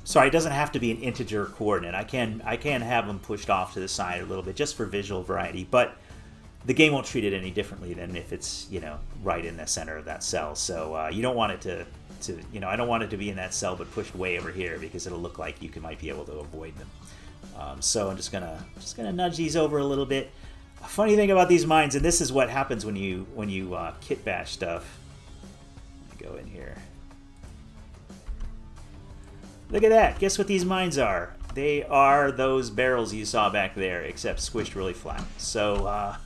Sorry, it doesn't have to be an integer coordinate. I can have them pushed off to the side a little bit just for visual variety, but the game won't treat it any differently than if it's, you know, right in the center of that cell. So you don't want it to you know, I don't want it to be in that cell but pushed way over here, because it'll look like you might be able to avoid them. So I'm just gonna nudge these over a little bit. A funny thing about these mines, and this is what happens when you kit bash stuff. Let me go in here. Look at that. Guess what these mines are? They are those barrels you saw back there, except squished really flat. So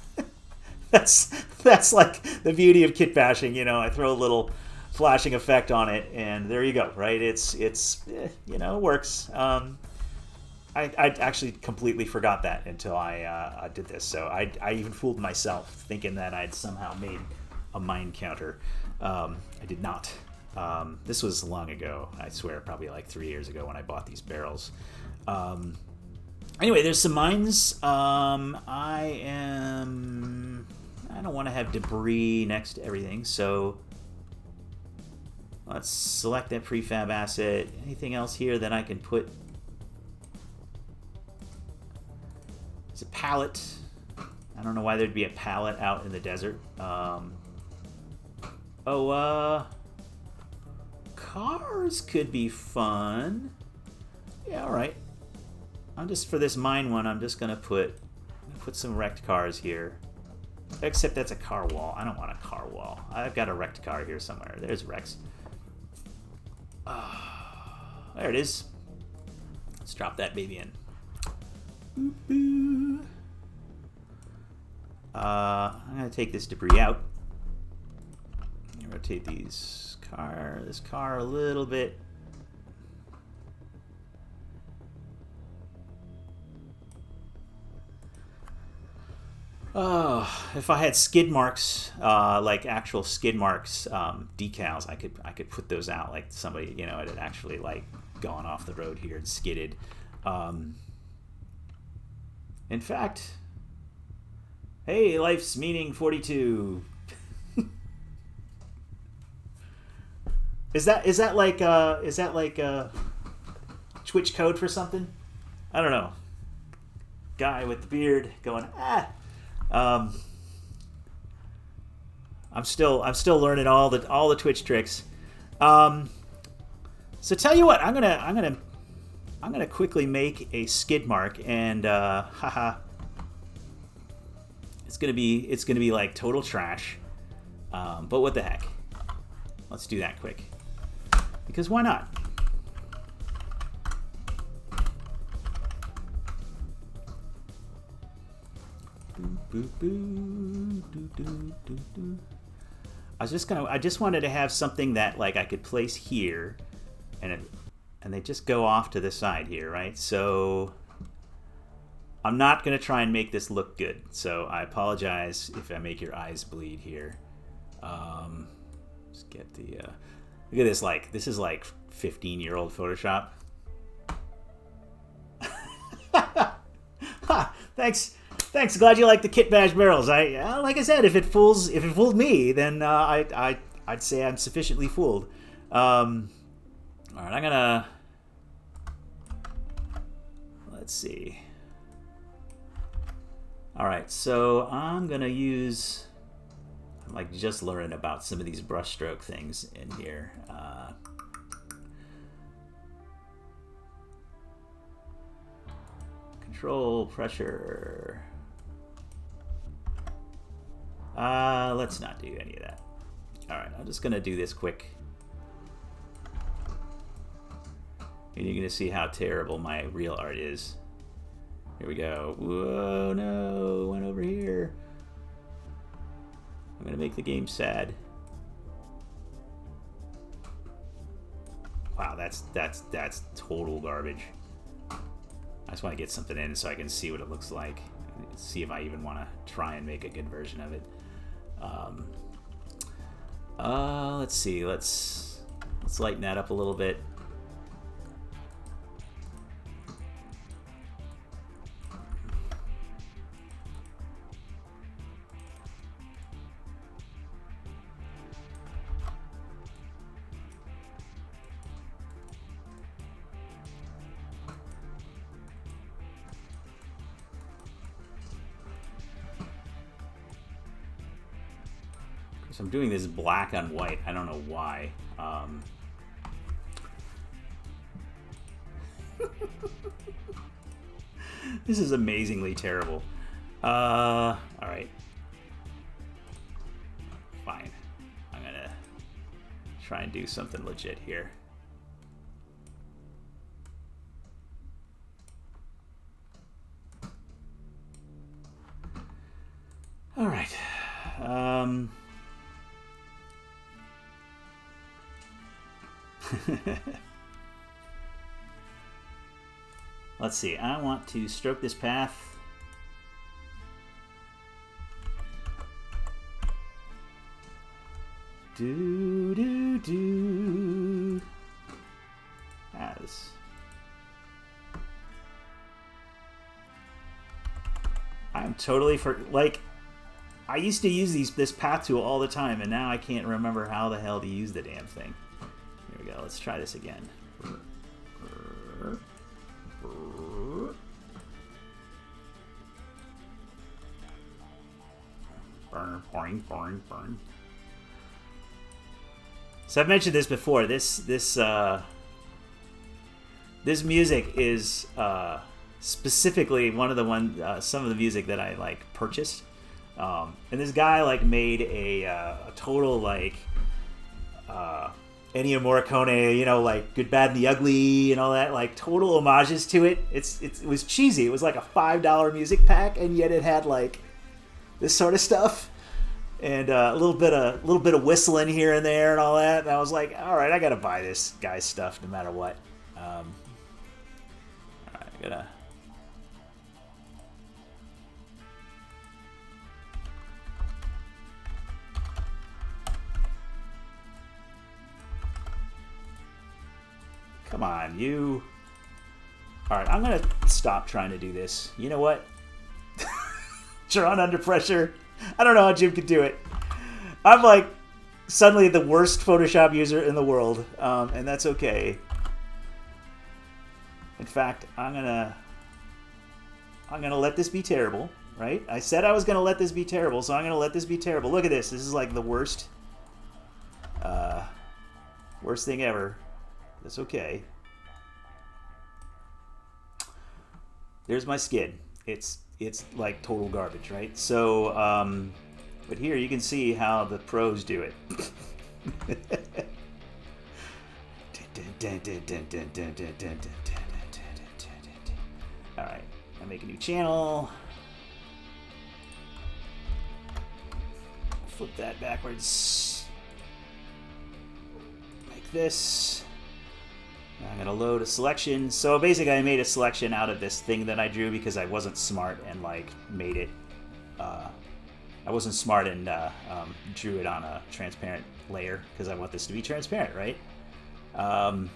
that's like the beauty of kit bashing. You know, I throw a little flashing effect on it, and there you go. Right? It's you know, it works. I actually completely forgot that until I did this. So I even fooled myself thinking that I'd somehow made a mine counter. I did not. This was long ago. I swear, probably like 3 years ago when I bought these barrels. Anyway, there's some mines. I don't want to have debris next to everything, so let's select that prefab asset. Anything else here that I can put? It's a pallet. I don't know why there'd be a pallet out in the desert. Cars could be fun. Yeah, all right. For this mine one, I'm just gonna put some wrecked cars here. Except that's a car wall. I don't want a car wall. I've got a wrecked car here somewhere. There's Rex. There it is. Let's drop that baby in. I'm gonna take this debris out. Rotate this car a little bit. Oh, if I had skid marks, like actual skid marks, decals, I could put those out, like somebody, you know, it had actually like gone off the road here and skidded. In fact, hey, life's meaning 42. Is that like Twitch code for something? I don't know. Guy with the beard going I'm still learning all the Twitch tricks. So tell you what, I'm I'm gonna quickly make a skid mark, and haha, it's gonna be like total trash. But what the heck? Let's do that quick, because why not? I just wanted to have something that like I could place here, and they just go off to the side here, right? So I'm not gonna try and make this look good. So I apologize if I make your eyes bleed here. Just get the look at this. Like this is like 15-year-old Photoshop. Thanks. Glad you like the kit bash barrels. Like I said, if it fooled me, then I'd say I'm sufficiently fooled. All right, I'm gonna let's see. All right, so I'm gonna use. I'm like just learning about some of these brushstroke things in here. Control pressure. Let's not do any of that. All right, I'm just gonna do this quick. And you're gonna see how terrible my real art is. Here we go. Whoa, no, it went over here. I'm gonna make the game sad. Wow, that's total garbage. I just want to get something in so I can see what it looks like. See if I even want to try and make a good version of it. Let's see. Let's lighten that up a little bit. So I'm doing this black on white. I don't know why. This is amazingly terrible. All right. Fine. I'm gonna try and do something legit here. All right. Let's see. I want to stroke this path. As. I'm totally I used to use this path tool all the time, and now I can't remember how the hell to use the damn thing. Here we go. Let's try this again. Burn. So I've mentioned this before. This music is specifically one of the some of the music that I like purchased. And this guy like made a total like Ennio Morricone, like Good, Bad, and the Ugly and all that, like total homages to it. It was cheesy. It was like a $5 music pack, and yet it had like this sort of stuff and a little bit of whistling here and there and all that. And I was like, all right, I gotta buy this guy's stuff no matter what. All right, I gotta. Come on, you. All right, I'm going to stop trying to do this. You know what? Drawn under pressure. I don't know how Jim could do it. I'm like suddenly the worst Photoshop user in the world, and that's okay. In fact, I'm gonna let this be terrible, right? I said I was gonna let this be terrible, so I'm gonna let this be terrible. Look at this. This is like the worst thing ever. That's okay. there's my skid. It's like total garbage, right? So, but here you can see how the pros do it. All right, I make a new channel. Flip that backwards. Like this. I'm gonna load a selection. So basically I made a selection out of this thing that I drew because I wasn't smart and like made it, I wasn't smart and drew it on a transparent layer because I want this to be transparent, right? Load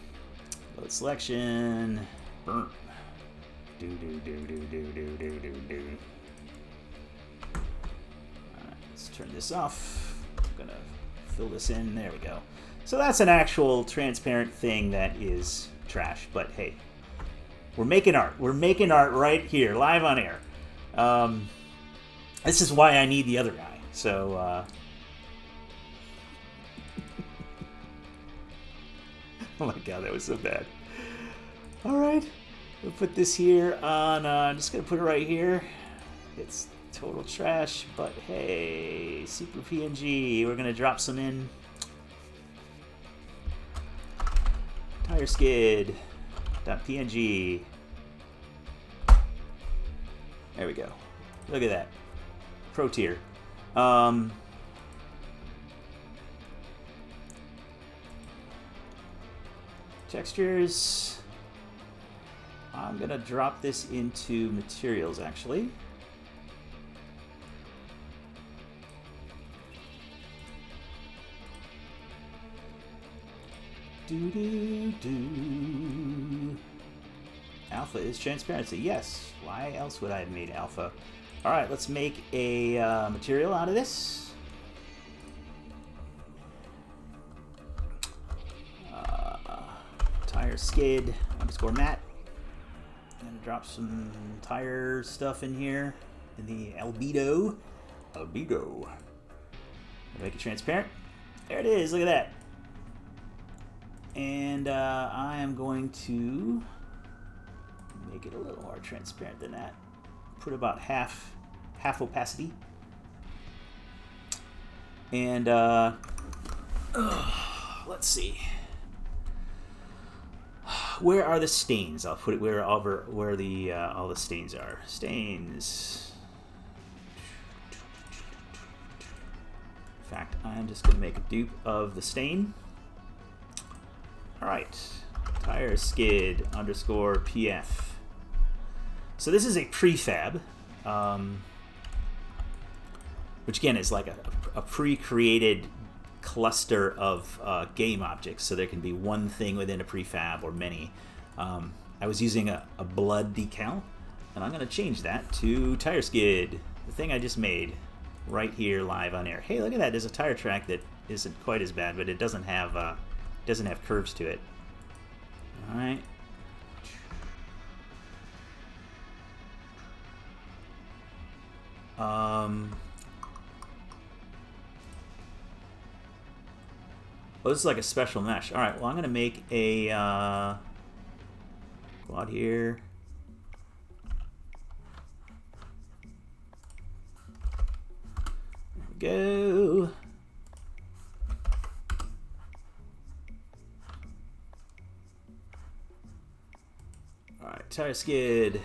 selection, burn. Alright, let's turn this off. I'm gonna fill this in, there we go. So that's an actual transparent thing that is trash, but hey, we're making art. We're making art right here, live on air. This is why I need the other guy. So, oh my god, that was so bad. All right, we'll put this here on, I'm just gonna put it right here. It's total trash, but hey, super PNG, we're gonna drop some in. Tire skid .png. There we go. Look at that. Pro tier. Textures. I'm gonna drop this into materials actually. Alpha is transparency. Yes. Why else would I have made alpha? All right, let's make a material out of this. Tire skid underscore matte. And drop some tire stuff in here in the albedo. Albedo. Make it transparent. There it is. Look at that. And I am going to make it a little more transparent than that. Put about half opacity. And let's see. Where are the stains? I'll put it where the all the stains are. Stains. In fact, I'm just going to make a dupe of the stain. All right, tire skid underscore PF. So this is a prefab, which again is like a pre-created cluster of game objects. So there can be one thing within a prefab or many. I was using a blood decal, and I'm going to change that to tire skid, the thing I just made right here live on air. Hey, look at that! There's a tire track that isn't quite as bad, but it doesn't have curves to it. All right. Well, this is like a special mesh. All right. Well, I'm going to make a quad here. There we go. Alright, tire skid.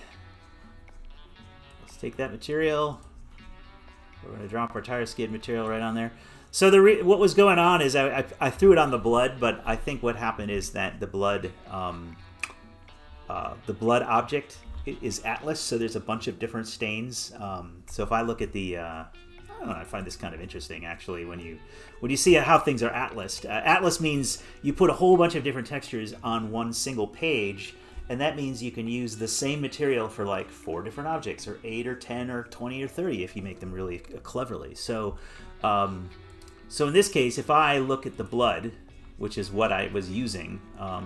Let's take that material. We're going to drop our tire skid material right on there. So what was going on is I threw it on the blood, but I think what happened is that the blood object is Atlas, so there's a bunch of different stains. So if I look at the, I don't know, I find this kind of interesting actually when you see how things are atlased. Atlas means you put a whole bunch of different textures on one single page, and that means you can use the same material for like 4 different objects, or 8 or 10 or 20 or 30 if you make them really cleverly. So, so in this case, if I look at the blood, which is what I was using, I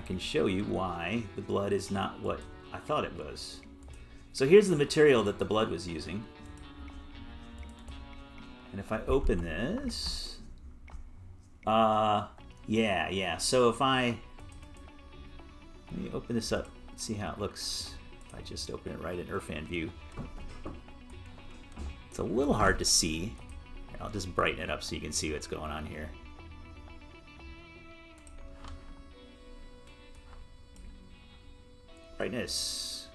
can show you why the blood is not what I thought it was. So here's the material that the blood was using. And if I open this, yeah. So if let me open this up Let's see how it looks if I just open it right in Irfan view. It's a little hard to see. I'll just brighten it up so you can see what's going on here. Brightness.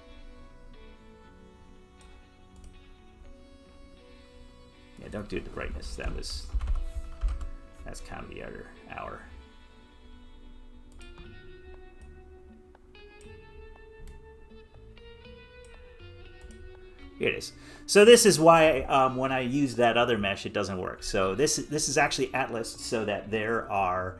Yeah, don't do the brightness. That's kind of the other hour. Here it is. So this is why when I use that other mesh, it doesn't work. So this is actually atlased so that there are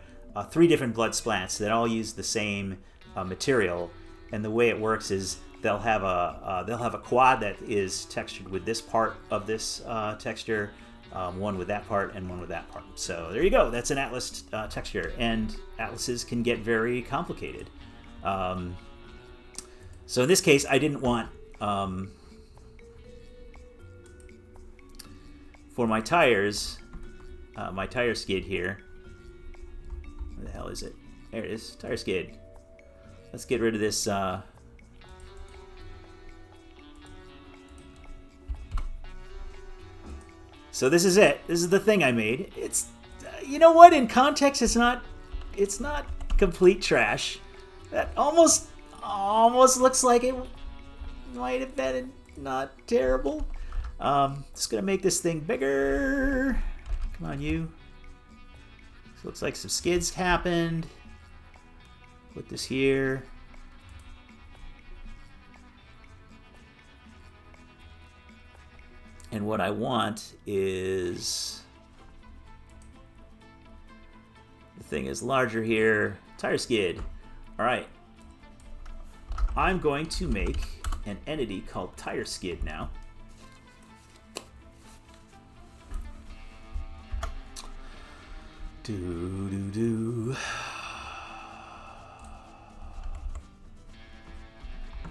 3 different blood splats that all use the same material. And the way it works is they'll have a quad that is textured with this part of this texture, one with that part, and one with that part. So there you go. That's an atlas texture, and atlases can get very complicated. So in this case, I didn't want for my tires, my tire skid here. Where the hell is it? There it is. Tire skid. Let's get rid of this. So this is it. This is the thing I made. It's, you know what? In context, it's not complete trash. That almost looks like it might have been not terrible. Just gonna make this thing bigger. Come on, you. This looks like some skids happened. Put this here. And what I want is the thing is larger here. Tire skid. All right. I'm going to make an entity called tire skid now.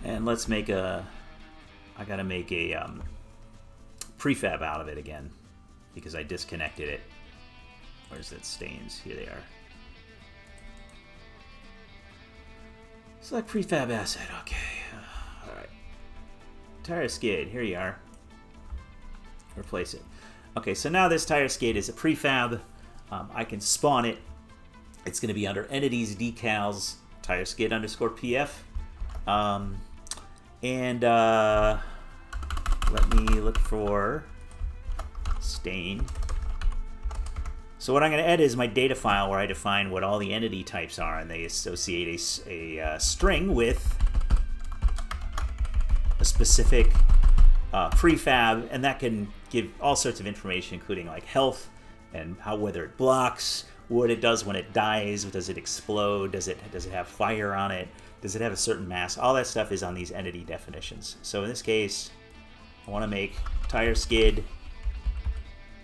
And let's make I gotta make a prefab out of it again because I disconnected it. Where's that stains? Here they are. Select prefab asset. Okay. All right. Tire skid. Here you are. Replace it. Okay, so now this tire skid is a prefab. I can spawn it. It's going to be under entities, decals, tire skid underscore PF. Let me look for stain. So what I'm going to add is my data file where I define what all the entity types are, and they associate a string with a specific prefab, and that can give all sorts of information, including like health and whether it blocks, what it does when it dies, does it explode, does it have fire on it, does it have a certain mass. All that stuff is on these entity definitions. So in this case, I want to make tire skid,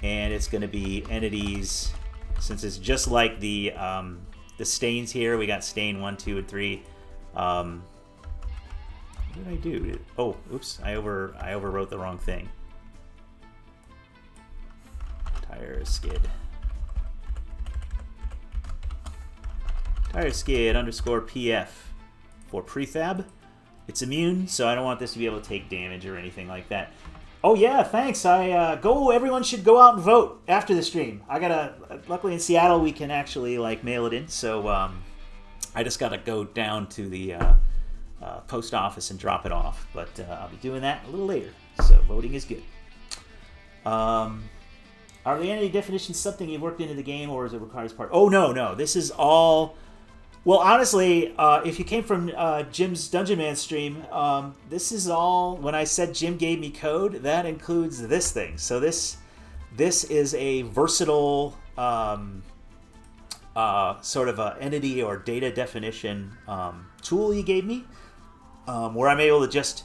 and it's going to be entities. Since it's just like the stains here, we got stain 1, 2, and 3. What did I do? Oh, oops! I overwrote the wrong thing. Tire skid. Tire skid underscore PF for prefab. It's immune, so I don't want this to be able to take damage or anything like that. Oh yeah, thanks. Everyone should go out and vote after the stream. Luckily in Seattle we can actually like mail it in, so I just gotta go down to the post office and drop it off. But I'll be doing that a little later. So voting is good. Are the entity definitions something you've worked into the game, or is it required as part? Oh no. This is all. Well, honestly, if you came from Jim's Dungeon Man stream, this is all, when I said Jim gave me code, that includes this thing. So this is a versatile sort of a entity or data definition tool he gave me, where I'm able to just,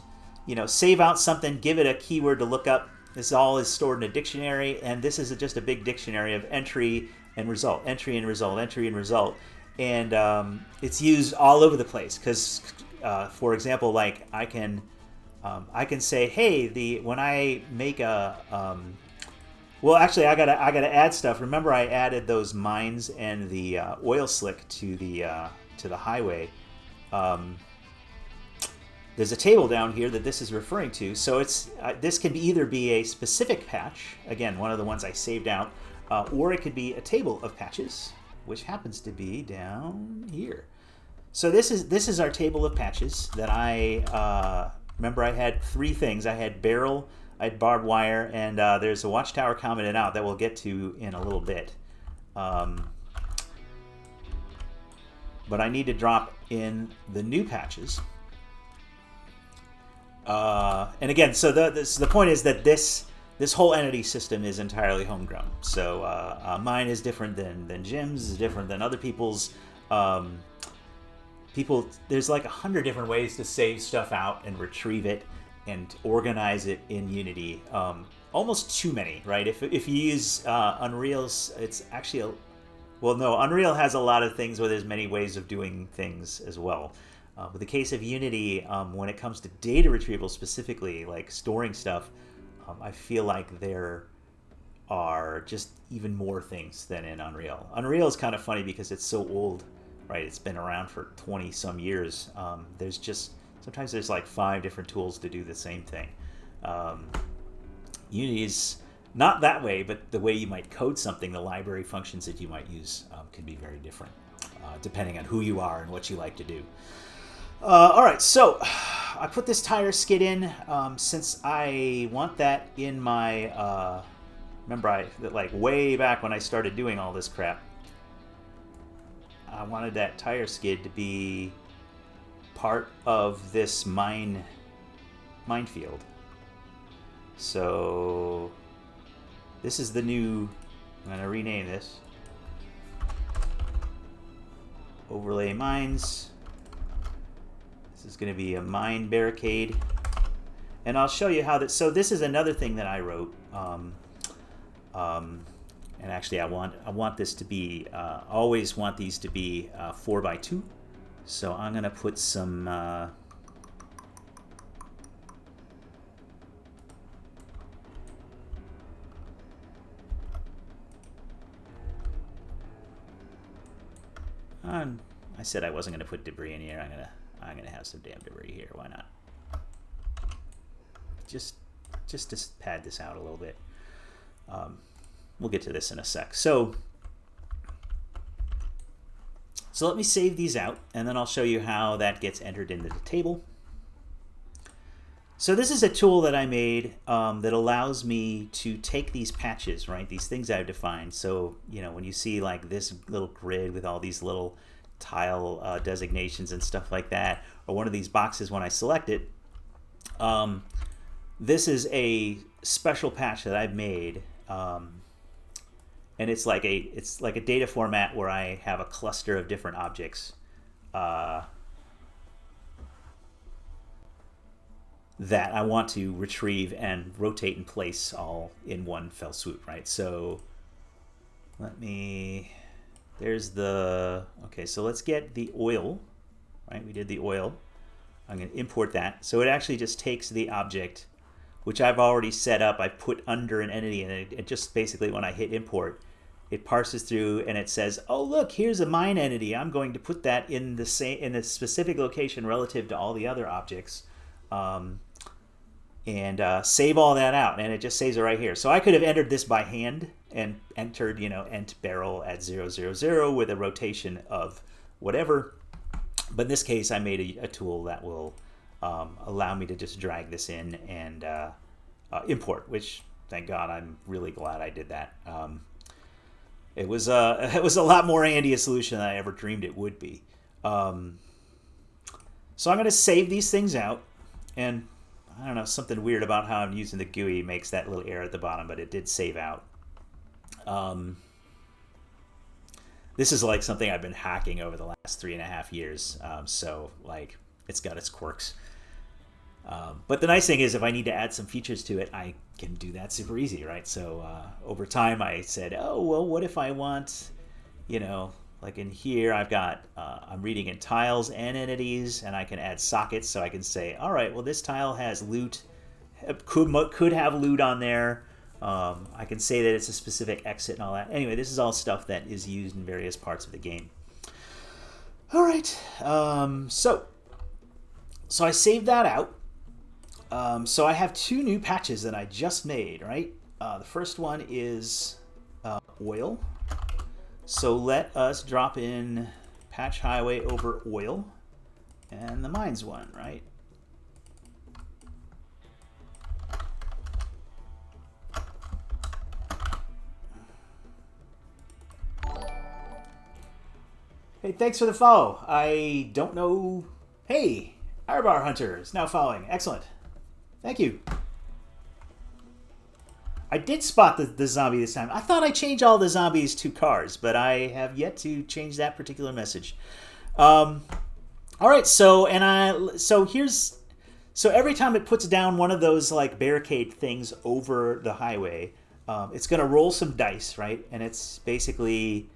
save out something, give it a keyword to look up. This all is stored in a dictionary, and this is just a big dictionary of entry and result, entry and result, entry and result. And it's used all over the place because, for example, like I can say, hey, when I make a, well, actually, I gotta add stuff. Remember, I added those mines and the oil slick to the highway. there's a table down here that this is referring to. So it's this can either be a specific patch, again, one of the ones I saved out, or it could be a table of patches, which happens to be down here. So this is our table of patches that I remember. I had 3 things. I had barrel, I had barbed wire, and there's a watchtower commented out that we'll get to in a little bit. But I need to drop in the new patches. And again, so the point is that this whole entity system is entirely homegrown. So mine is different than Jim's, is different than other people's. There's like 100 different ways to save stuff out and retrieve it and organize it in Unity. Almost too many, right? If you use Unreal's, it's actually Unreal has a lot of things where there's many ways of doing things as well. With the case of Unity, when it comes to data retrieval specifically, like storing stuff, I feel like there are just even more things than in Unreal. Unreal is kind of funny because it's so old, right? It's been around for 20 some years. Sometimes there's like 5 different tools to do the same thing. Unity's not that way, but the way you might code something, the library functions that you might use can be very different, depending on who you are and what you like to do. All right, so I put this tire skid in since I want that in my. Remember, like way back when I started doing all this crap, I wanted that tire skid to be part of this minefield. So this is the new. I'm going to rename this. Overlay mines. This is going to be a mine barricade, and I'll show you how that. So this is another thing that I wrote, and actually I want this to be always want these to be 4x2. So I'm going to put some. I said I wasn't going to put debris in here. I'm gonna have some damn debris here. Why not? Just to pad this out a little bit. We'll get to this in a sec. So let me save these out, and then I'll show you how that gets entered into the table. So this is a tool that I made that allows me to take these patches, right? These things I've defined. So when you see like this little grid with all these little tile designations and stuff like that, or one of these boxes when I select it, this is a special patch that I've made, and it's like a data format where I have a cluster of different objects that I want to retrieve and rotate and place all in one fell swoop, right? So okay, so let's get the oil, right? We did the oil. I'm going to import that. So it actually just takes the object, which I've already set up. I put under an entity, and it just basically, when I hit import, it parses through and it says, oh, look, here's a mine entity. I'm going to put that in the specific location relative to all the other objects, and save all that out. And it just saves it right here. So I could have entered this by hand and entered, ent barrel at 000 with a rotation of whatever. But in this case, I made a tool that will allow me to just drag this in and import, which, thank God, I'm really glad I did that. It was a lot more handy a solution than I ever dreamed it would be. So I'm going to save these things out, and I don't know, something weird about how I'm using the GUI makes that little error at the bottom, but it did save out. This is like something I've been hacking over the last 3.5 years, so like it's got its quirks. But the nice thing is, if I need to add some features to it, I can do that super easy, right? So over time, I said, oh, well, what if I want, like in here, I've got, I'm reading in tiles and entities, and I can add sockets, so I can say, all right, well, this tile has loot, could have loot on there. I can say that it's a specific exit and all that. Anyway, this is all stuff that is used in various parts of the game. All right, so So I saved that out. So I have two new patches that I just made, right? The first one is oil. So let us drop in patch highway over oil. And the mines one, right? Hey, thanks for the follow. I don't know. Hey, Arbar Hunter is now following. Excellent. Thank you. I did spot the zombie this time. I thought I changed all the zombies to cars, but I have yet to change that particular message. All right, so every time it puts down one of those like barricade things over the highway, it's going to roll some dice, right? And it's basically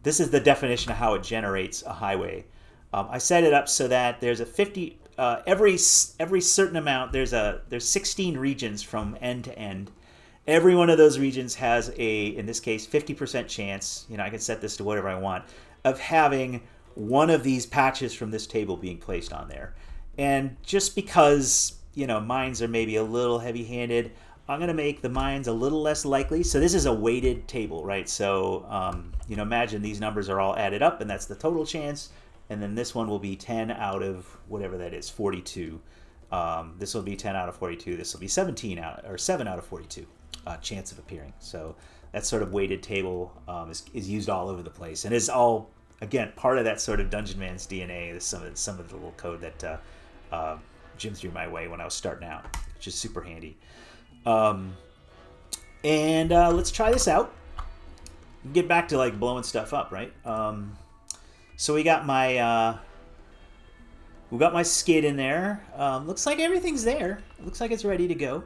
this is the definition of how it generates a highway. I set it up so that there's a 50 every certain amount. There's 16 regions from end to end. Every one of those regions has in this case 50% chance. I can set this to whatever I want of having one of these patches from this table being placed on there. And just because mines are maybe a little heavy-handed, I'm going to make the mines a little less likely. So this is a weighted table, right? So imagine these numbers are all added up, and that's the total chance. And then this one will be 10 out of whatever that is, 42. This will be 10 out of 42. This will be 7 out of 42 chance of appearing. So that sort of weighted table is used all over the place, and is all, again, part of that sort of Dungeon Man's DNA. Some of the little code that Jim threw my way when I was starting out, which is super handy. Let's try this out. Get back to like blowing stuff up, right? So we got my skid in there. Looks like everything's there. Looks like it's ready to go.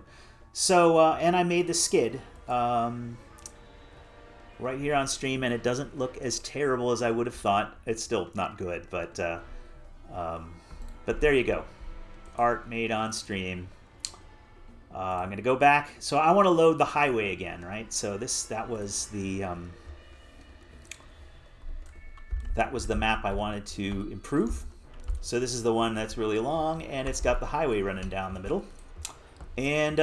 So and I made the skid right here on stream, and it doesn't look as terrible as I would have thought. It's still not good, but there you go. Art made on stream. I'm gonna go back. So I want to load the highway again, right? So that was the map I wanted to improve. So this is the one that's really long, and it's got the highway running down the middle. And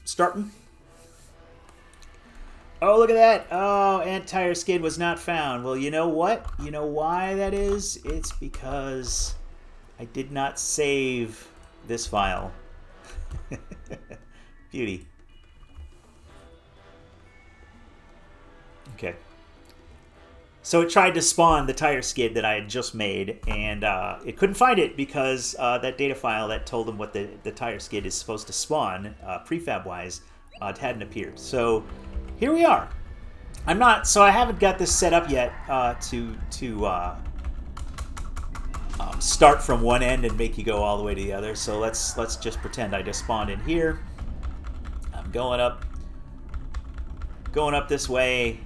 starting. Oh, look at that. Oh, entire skid was not found. Well, you know what? You know why that is? It's because I did not save this file. Beauty. Okay. So it tried to spawn the tire skid that I had just made, and it couldn't find it because that data file that told them what the tire skid is supposed to spawn, prefab-wise, hadn't appeared. So here we are. I haven't got this set up yet to start from one end and make you go all the way to the other. So let's just pretend I just spawned in here. I'm going up this way.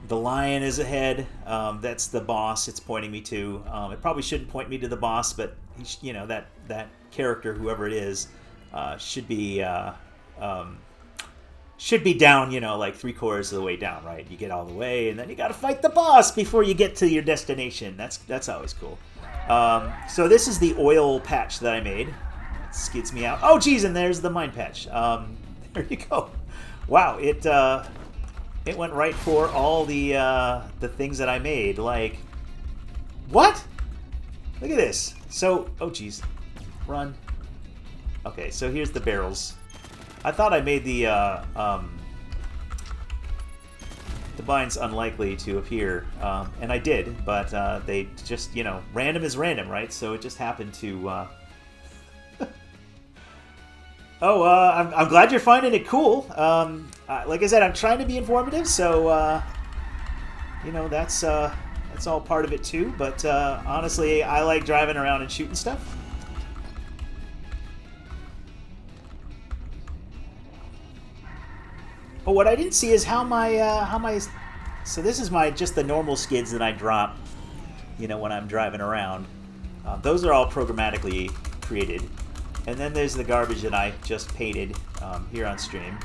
The lion is ahead. That's the boss it's pointing me to. It probably shouldn't point me to the boss, but that character, whoever it is, should be down, like 3/4 of the way down, right? You get all the way, and then you got to fight the boss before you get to your destination. That's always cool. So this is the oil patch that I made. It skids me out. Oh, geez, and there's the mine patch. There you go. Wow, it went right for all the things that I made. Like, what? Look at this. So, oh, geez, run. Okay, so here's the barrels. I thought I made the mines unlikely to appear, and I did, but they just, random is random, right? So it just happened to... Oh, I'm glad you're finding it cool. Like I said, I'm trying to be informative, so, that's all part of it too, but honestly, I like driving around and shooting stuff. But what I didn't see is how my so this is just the normal skids that I drop, when I'm driving around. Those are all programmatically created, and then there's the garbage that I just painted here on stream.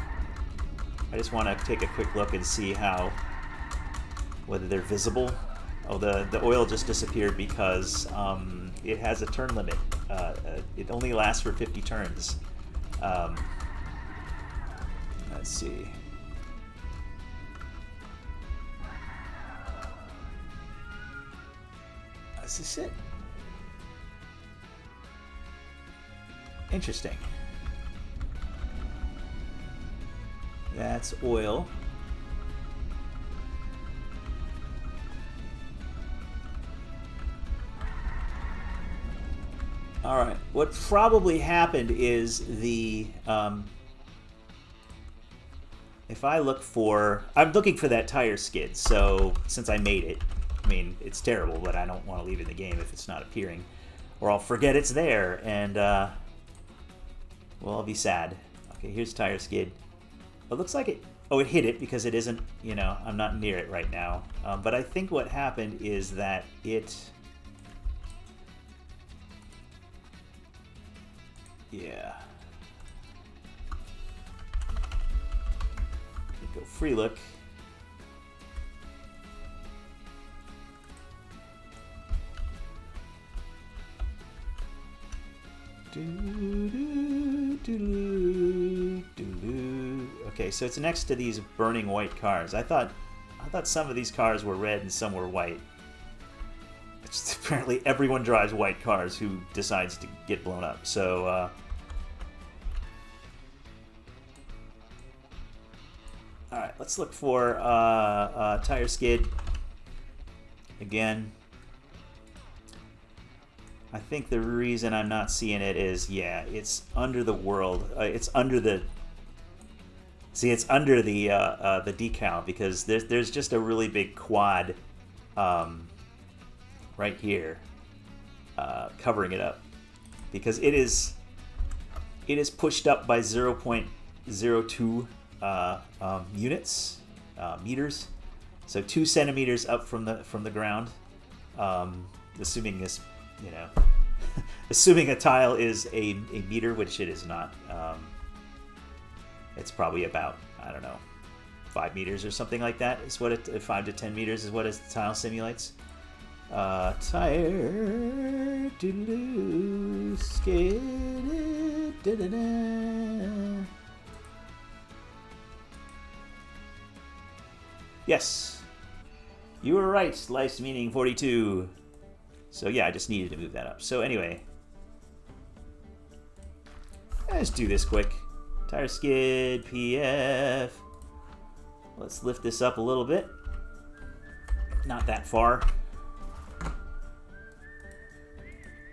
I just want to take a quick look and see whether they're visible. Oh, the oil just disappeared because it has a turn limit. It only lasts for 50 turns. Let's see. Is this it? Interesting. That's oil. All right. What probably happened is if I look I'm looking for that tire skid. So since I made it, I mean, it's terrible, but I don't want to leave it in the game if it's not appearing, or I'll forget it's there, and well, I'll be sad. Okay, here's tire skid. It looks like it. Oh, it hit it because it isn't. You know, I'm not near it right now. But I think what happened is that it. Yeah. Go free look. Okay, so it's next to these burning white cars. I thought some of these cars were red and some were white. It's apparently everyone drives white cars who decides to get blown up. So all right, let's look for tire skid again. I think the reason I'm not seeing it is, yeah, it's under the world. It's under the. See, it's under the decal because there's just a really big quad, right here, covering it up, because it is pushed up by 0.02 units, meters, so 2 centimeters up from the ground, assuming this. You know, assuming a tile is a meter, which it is not. It's probably about, I don't know, 5 meters or something like that. Is what 5 to 10 meters is what a tile simulates. Tire skid. Yes, you were right. Life's meaning 42. So yeah, I just needed to move that up. So anyway, let's do this quick. Tire skid, PF. Let's lift this up a little bit. Not that far.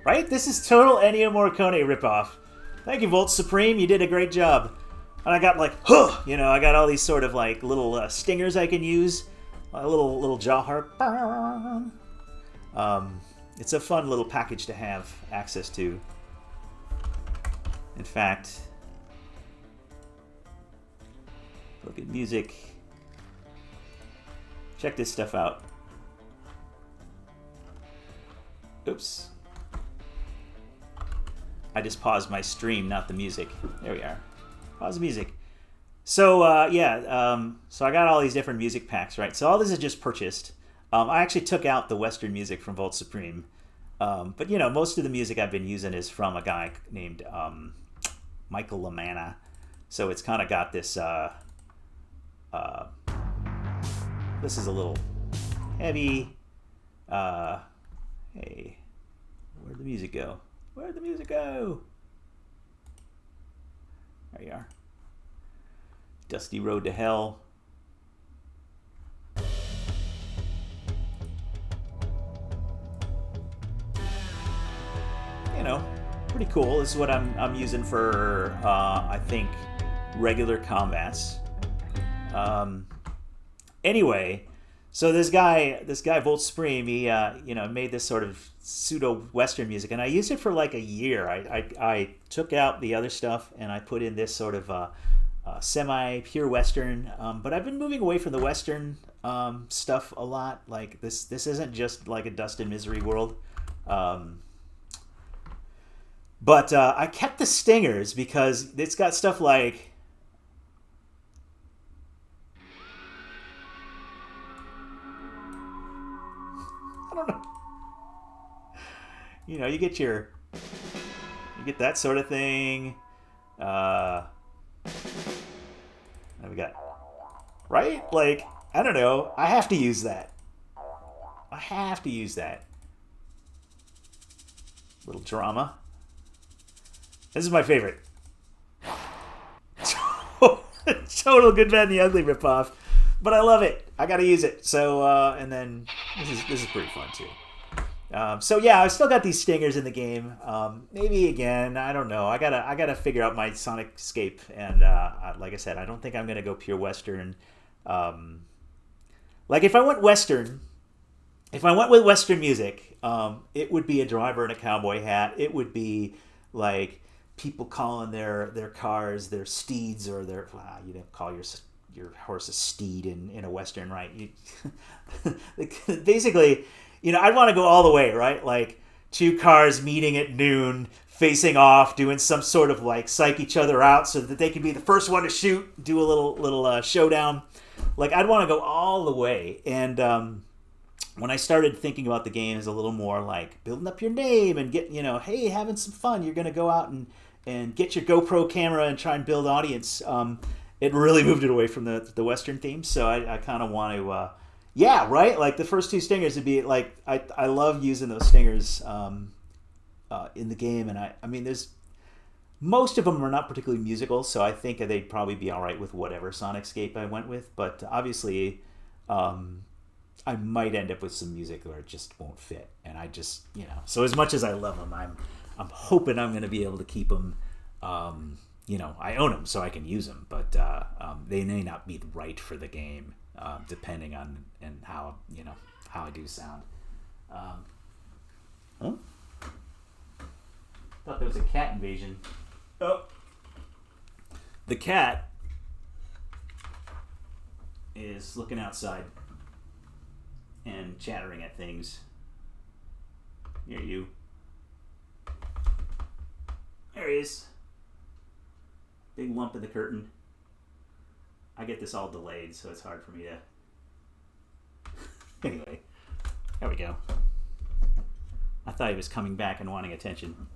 Right? This is total Ennio Morricone ripoff. Thank you, Volt Supreme. You did a great job. And I got like, you know, I got all these sort of like little stingers I can use. A little jaw harp. It's a fun little package to have access to. In fact, look at music. Check this stuff out. Oops. I just paused my stream, not the music. There we are. Pause the music. So, yeah, so I got all these different music packs, right? So all this is just purchased. I actually took out the Western music from Volt Supreme. But, you know, most of the music I've been using is from a guy named Michael LaManna. So it's kind of got this... this is a little heavy. Hey, where'd the music go? Where'd the music go? There you are. Dusty Road to Hell. You know, pretty cool. This is what I'm using for I think regular combats. Anyway, so this guy Volt Supreme, he you know, made this sort of pseudo Western music, and I used it for like a year. I took out the other stuff and I put in this sort of semi pure Western. But I've been moving away from the Western stuff a lot. Like this isn't just like a Dust and Misery world. But I kept the stingers because it's got stuff like I don't know. You know, you get that sort of thing. What we got? Right? Like, I don't know. I have to use that. I have to use that. Little drama. This is my favorite. Total Good, Bad, and the Ugly ripoff. But I love it. I gotta use it. So, and then this is pretty fun too. So yeah, I've still got these stingers in the game. Maybe again, I don't know. I gotta figure out my Sonic Escape, and like I said, I don't think I'm gonna go pure Western. Like if I went Western, if I went with Western music, it would be a driver in a cowboy hat. It would be like people calling their cars their steeds, or their you don't call your horse a steed in a Western, right? Basically. You know, I'd want to go all the way, right? Like two cars meeting at noon, facing off, doing some sort of like psych each other out so that they can be the first one to shoot, do a little showdown. Like I'd want to go all the way. And when I started thinking about the game as a little more like building up your name and get, you know, hey, having some fun, you're going to go out and get your GoPro camera and try and build audience. It really moved it away from the Western theme. So I kind of want to... yeah, right? Like the first two stingers would be like, I love using those stingers in the game. And I mean, most of them are not particularly musical, so I think they'd probably be all right with whatever Sonic Escape I went with. But obviously, I might end up with some music where it just won't fit. And I just, you know, so as much as I love them, I'm hoping I'm going to be able to keep them. You know, I own them so I can use them, but they may not be right for the game. Depending on and how, you know, how I do sound. Huh? Thought there was a cat invasion. Oh, the cat is looking outside and chattering at things. Here you. There he is. Big lump in the curtain. I get this all delayed, so it's hard for me to... Anyway, there we go. I thought he was coming back and wanting attention.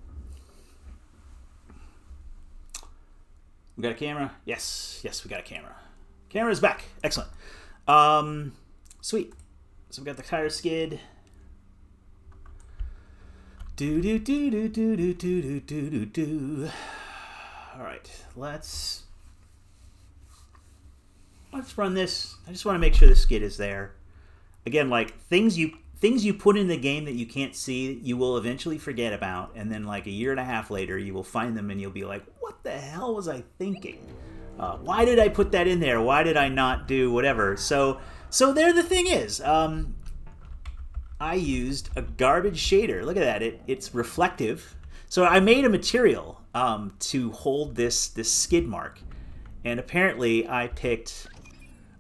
We got a camera? Yes, we got a camera. Camera's back. Excellent. Sweet. So we got the tire skid. Do. All right, let's run this. I just want to make sure the skid is there. Again, like things you put in the game that you can't see, you will eventually forget about, and then like a year and a half later, you will find them and you'll be like, "What the hell was I thinking? Why did I put that in there? Why did I not do whatever?" So there the thing is. I used a garbage shader. Look at that. It's reflective. So I made a material to hold this skid mark, and apparently I picked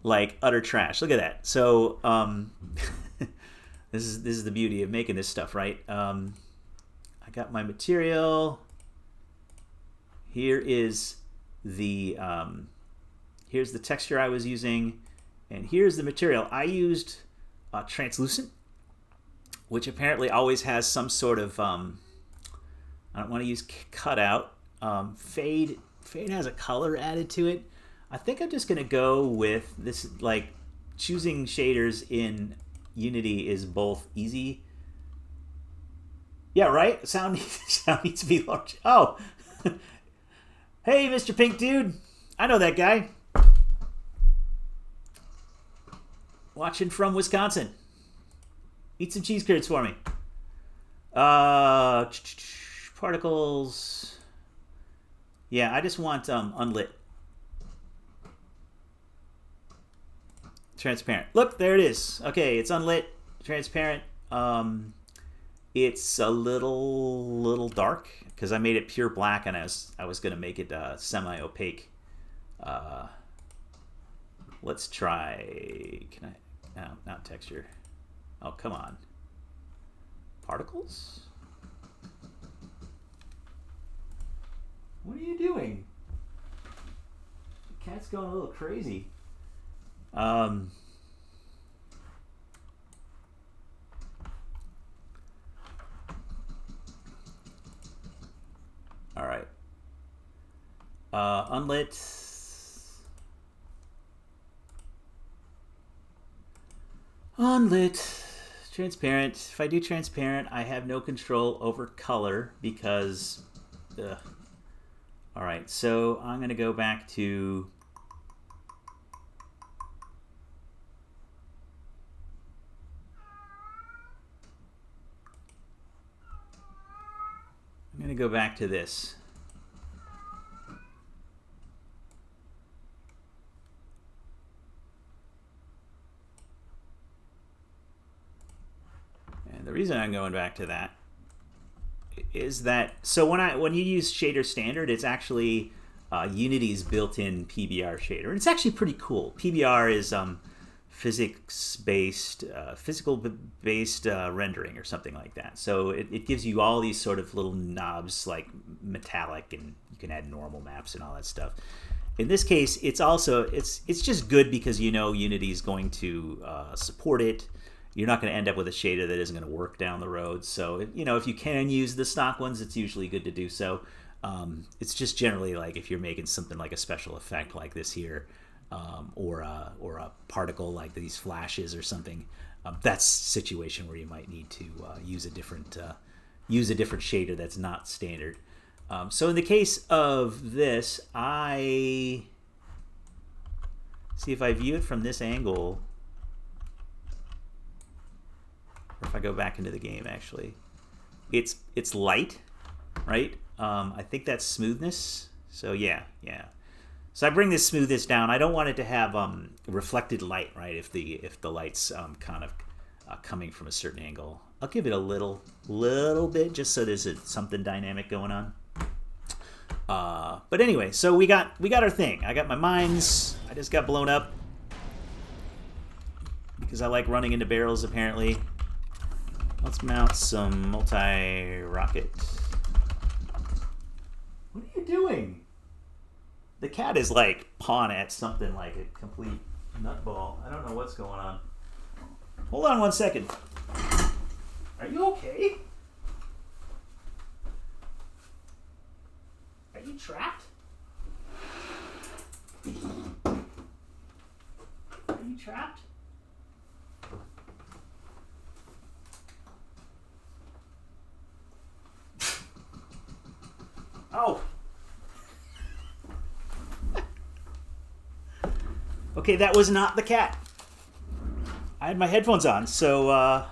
like utter trash. Look at that. So this is the beauty of making this stuff, right? I got my material. Here is the here's the texture I was using, and here's the material. I used translucent, which apparently always has some sort of I don't want to use cutout. Fade has a color added to it. I think I'm just gonna go with this. Like choosing shaders in Unity is both easy. Yeah, right. Sound needs to be large. Oh, hey, Mr. Pink Dude, I know that guy. Watching from Wisconsin. Eat some cheese curds for me. Particles. Yeah, I just want unlit. Transparent. Look, there it is. Okay, it's unlit, transparent. It's a little dark because I made it pure black, and I was gonna make it semi-opaque. Let's try. Can I? No, not texture. Oh, come on. Particles? What are you doing? The cat's going a little crazy. All right. Unlit. Unlit. Transparent. If I do transparent, I have no control over color because... Ugh. All right, so I'm going to go back to... I'm going to go back to this. And the reason I'm going back to that is that, so when you use shader standard, it's actually Unity's built-in PBR shader. And it's actually pretty cool. PBR is physics-based, physical-based rendering or something like that. So it gives you all these sort of little knobs like metallic, and you can add normal maps and all that stuff. In this case, it's also, it's just good because you know Unity is going to support it. You're not going to end up with a shader that isn't going to work down the road. So, you know, if you can use the stock ones, it's usually good to do so. It's just generally like if you're making something like a special effect like this here, or a particle like these flashes or something, that's a situation where you might need to use a different shader that's not standard. So in the case of this, I see if I view it from this angle. Or if I go back into the game, actually, it's light, right? I think that's smoothness. So yeah. So I bring this smoothness down. I don't want it to have reflected light, right? If the light's kind of coming from a certain angle, I'll give it a little bit just so there's something dynamic going on. But anyway, so we got our thing. I got my mines. I just got blown up because I like running into barrels apparently. Let's mount some multi-rocket. What are you doing? The cat is like pawing at something like a complete nutball. I don't know what's going on. Hold on 1 second. Are you okay? Are you trapped? Are you trapped? Oh. Okay, that was not the cat. I had my headphones on, so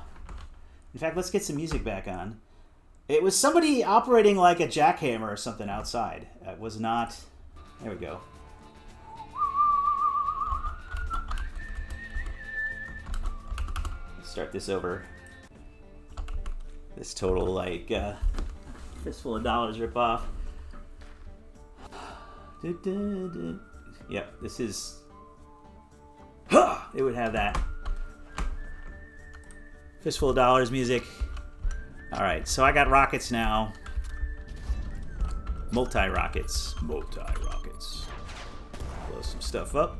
in fact, let's get some music back on. It was somebody operating like a jackhammer or something outside. It was not. There we go. Let's start this over. This total like fistful of dollars ripoff. Yep, this is. It would have that. Fistful of dollars music. Alright, so I got rockets now. Multi-rockets. Multi-rockets. Blow some stuff up.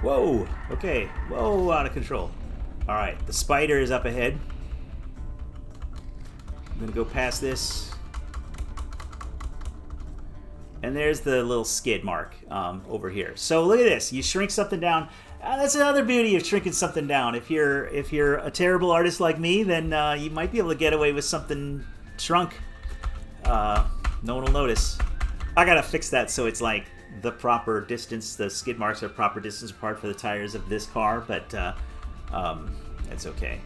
Whoa! Okay. Whoa, out of control. Alright, the spider is up ahead. I'm gonna go past this. And there's the little skid mark over here. So look at this. You shrink something down. That's another beauty of shrinking something down. If you're a terrible artist like me, then you might be able to get away with something shrunk. No one will notice. I gotta fix that so it's like the proper distance. The skid marks are proper distance apart for the tires of this car, but that's okay.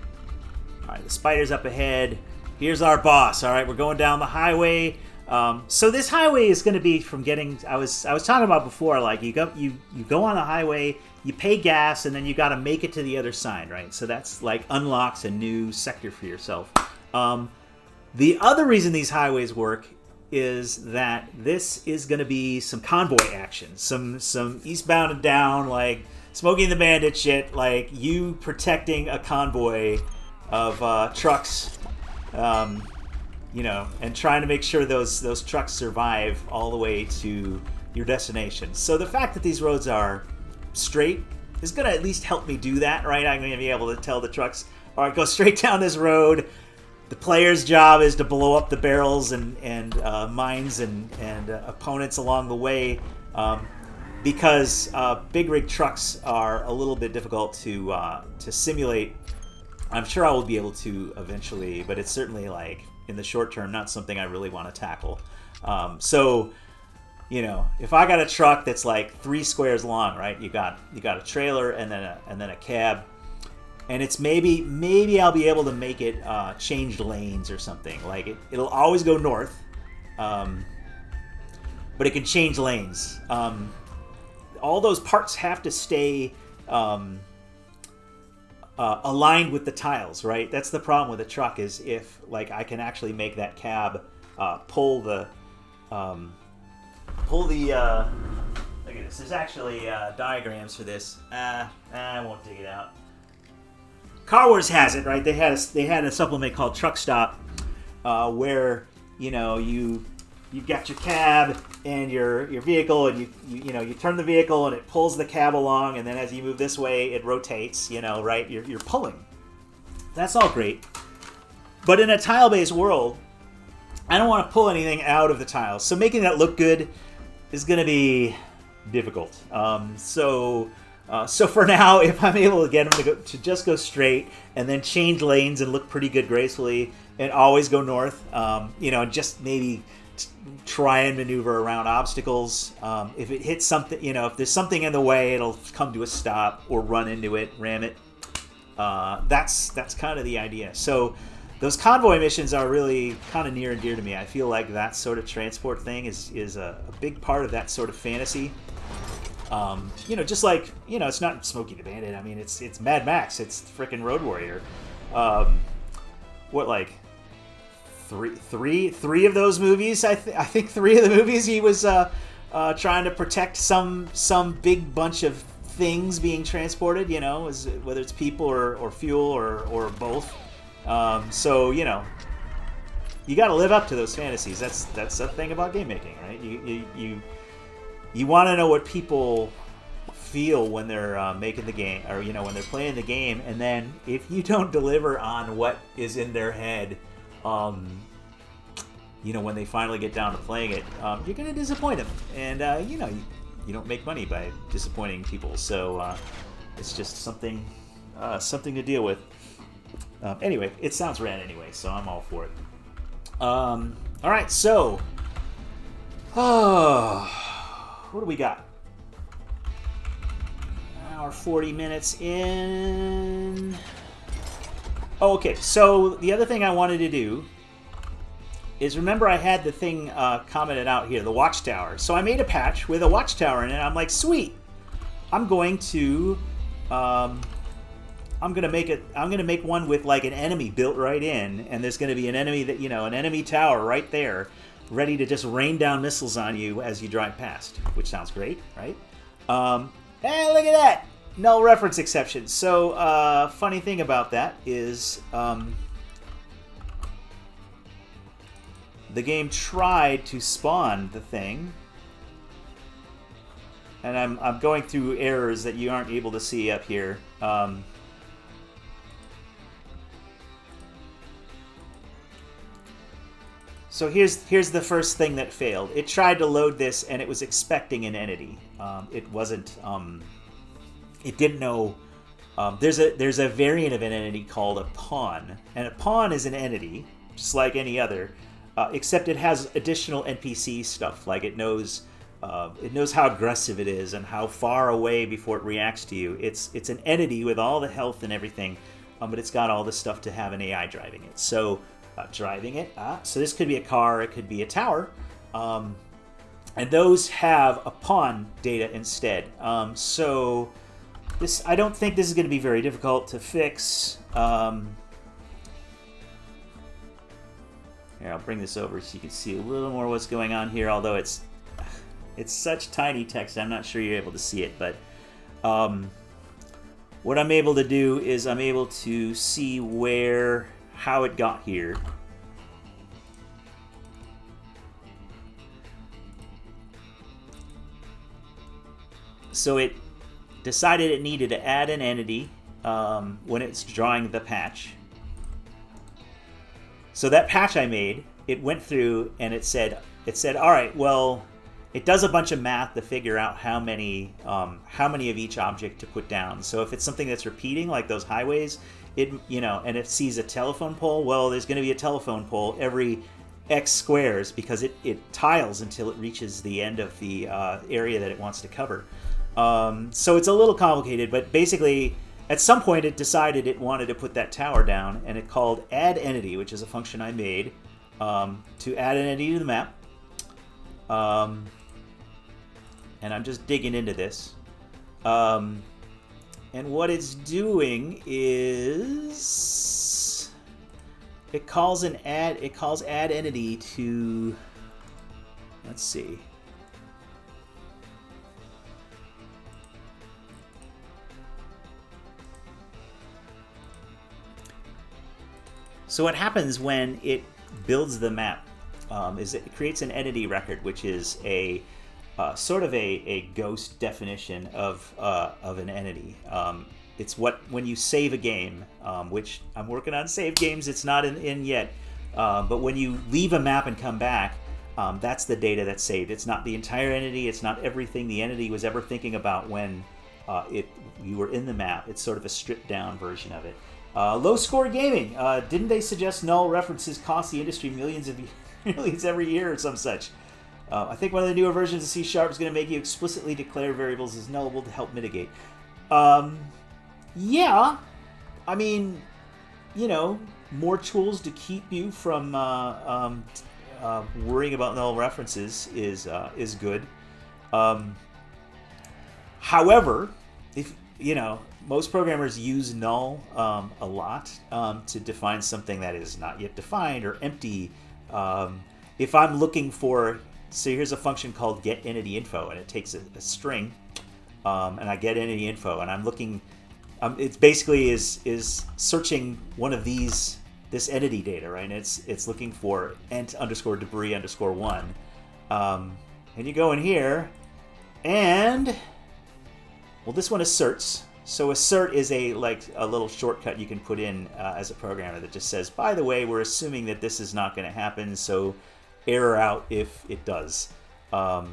All right, the spider's up ahead. Here's our boss. All right, we're going down the highway. So this highway is going to be from getting. I was talking about before. Like you go on the highway, you pay gas, and then you got to make it to the other side, right? So that's like unlocks a new sector for yourself. The other reason these highways work is that this is going to be some convoy action, some eastbound and down, like Smokey and the Bandit shit, like you protecting a convoy of trucks. You know, and trying to make sure those trucks survive all the way to your destination. So the fact that these roads are straight is going to at least help me do that, right? I'm going to be able to tell the trucks, all right, go straight down this road. The player's job is to blow up the barrels and mines and opponents along the way, because big rig trucks are a little bit difficult to simulate. I'm sure I will be able to eventually, but it's certainly, like, in the short term, not something I really want to tackle. So, you know, if I got a truck that's like 3 squares long, right? You got a trailer and then a cab, and it's maybe I'll be able to make it change lanes or something. Like it'll always go north, but it can change lanes. All those parts have to stay aligned with the tiles, right? That's the problem with a truck, is if, like, I can actually make that cab pull the look at this. There's actually diagrams for this. I won't dig it out. Car Wars has it, right? They had a supplement called Truck Stop, where, you know, you've got your cab and your vehicle, and you turn the vehicle and it pulls the cab along, and then as you move this way, it rotates. You know, right? You're pulling. That's all great, but in a tile-based world, I don't want to pull anything out of the tiles. So making that look good is going to be difficult. So for now, if I'm able to get them to just go straight and then change lanes and look pretty good gracefully and always go north, and just maybe try and maneuver around obstacles. If it hits something, if there's something in the way, it'll come to a stop or run into it, ram it. That's kind of the idea. So those convoy missions are really kind of near and dear to me. I feel like that sort of transport thing is a big part of that sort of fantasy. Just like, it's not Smokey the Bandit. I mean, it's Mad Max. It's frickin' Road Warrior. Three of those movies? I think 3 of the movies he was trying to protect some big bunch of things being transported. Whether it's people or fuel or both. So you got to live up to those fantasies. That's the thing about game making, right? You want to know what people feel when they're making the game, or when they're playing the game, and then if you don't deliver on what is in their head, when they finally get down to playing it, you're going to disappoint them, and you don't make money by disappointing people, so it's just something to deal with. Anyway, it sounds rad anyway, so I'm all for it. All right, so what do we got? Hour 40 minutes in. Oh, okay, so the other thing I wanted to do is, remember I had the thing commented out here, the watchtower. So I made a patch with a watchtower in it. I'm like, sweet. I'm going to make one with like an enemy built right in, and there's going to be an enemy that an enemy tower right there, ready to just rain down missiles on you as you drive past, which sounds great, right? Hey, look at that! Null reference exception. So, funny thing about that is, the game tried to spawn the thing, and I'm going through errors that you aren't able to see up here. So here's the first thing that failed. It tried to load this, and it was expecting an entity. It wasn't. It didn't know. There's a variant of an entity called a pawn, and a pawn is an entity just like any other, except it has additional NPC stuff. Like it knows how aggressive it is and how far away before it reacts to you. It's an entity with all the health and everything, but it's got all the stuff to have an AI driving it. So. So this could be a car, it could be a tower, and those have a pawn data instead. So this, I don't think this is going to be very difficult to fix. Here, I'll bring this over so you can see a little more what's going on here. Although it's such tiny text, I'm not sure you're able to see it. But what I'm able to do is I'm able to see how it got here. So it decided it needed to add an entity when it's drawing the patch. So that patch I made, it went through and it said, all right, well, it does a bunch of math to figure out how many of each object to put down. So if it's something that's repeating, like those highways, and it sees a telephone pole, well, there's going to be a telephone pole every X squares because it tiles until it reaches the end of the area that it wants to cover. So it's a little complicated, but basically at some point it decided it wanted to put that tower down, and it called add entity, which is a function I made to add an entity to the map. And I'm just digging into this. And what it's doing is it calls add entity to, let's see. So what happens when it builds the map is it creates an entity record, which is a sort of a ghost definition of an entity. It's when you save a game, which I'm working on save games. It's not in yet, but when you leave a map and come back, that's the data that's saved. It's not the entire entity. It's not everything the entity was ever thinking about when you were in the map. It's sort of a stripped down version of it. Low score gaming. Didn't they suggest null references cost the industry millions every year or some such? I think one of the newer versions of C# is going to make you explicitly declare variables as nullable to help mitigate. Yeah, I mean, more tools to keep you from worrying about null references is good. However, if most programmers use null a lot to define something that is not yet defined or empty. If I'm looking for, so here's a function called getEntityInfo, and it takes a string, and I get entity info, and I'm looking. It basically is searching one of this entity data, right? And it's looking for ent_debris_1, and you go in here, and well, this one asserts. So assert is a little shortcut you can put in as a programmer that just says, by the way, we're assuming that this is not going to happen, so error out if it does. But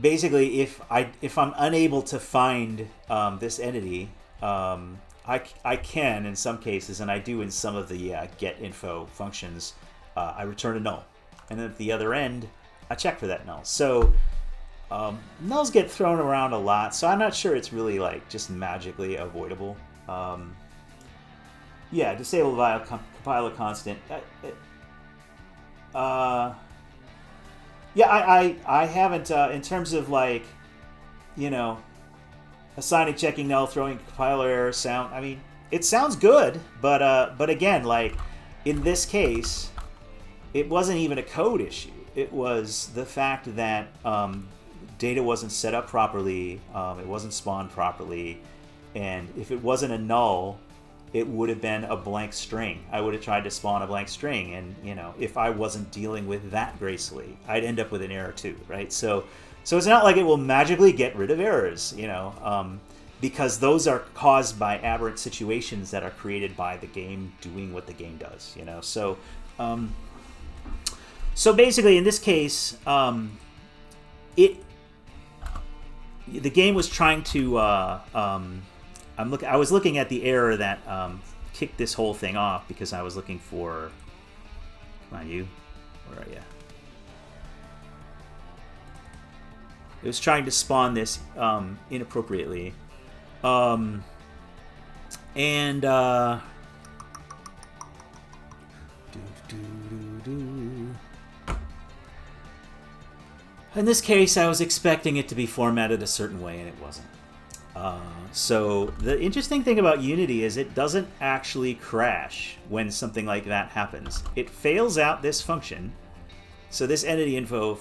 basically, if I'm unable to find this entity, I can in some cases, and I do in some of the get info functions, I return a null, and then at the other end, I check for that null. So nulls get thrown around a lot, so I'm not sure it's really just magically avoidable. Yeah, disable compiler constant. Yeah, I haven't in terms of assigning, checking null, throwing compiler error sound. I mean, it sounds good, but again, in this case, it wasn't even a code issue. It was the fact that data wasn't set up properly, it wasn't spawned properly, and if it wasn't a null, it would have been a blank string. I would have tried to spawn a blank string, and if I wasn't dealing with that gracefully, I'd end up with an error too, right? So it's not like it will magically get rid of errors, because those are caused by aberrant situations that are created by the game doing what the game does, So basically, in this case, the game was trying to. I was looking at the error that kicked this whole thing off because I was looking for. Come on, you. Where are you? It was trying to spawn this inappropriately, and. In this case, I was expecting it to be formatted a certain way, and it wasn't. So the interesting thing about Unity is it doesn't actually crash when something like that happens. It fails out this function. So this entity info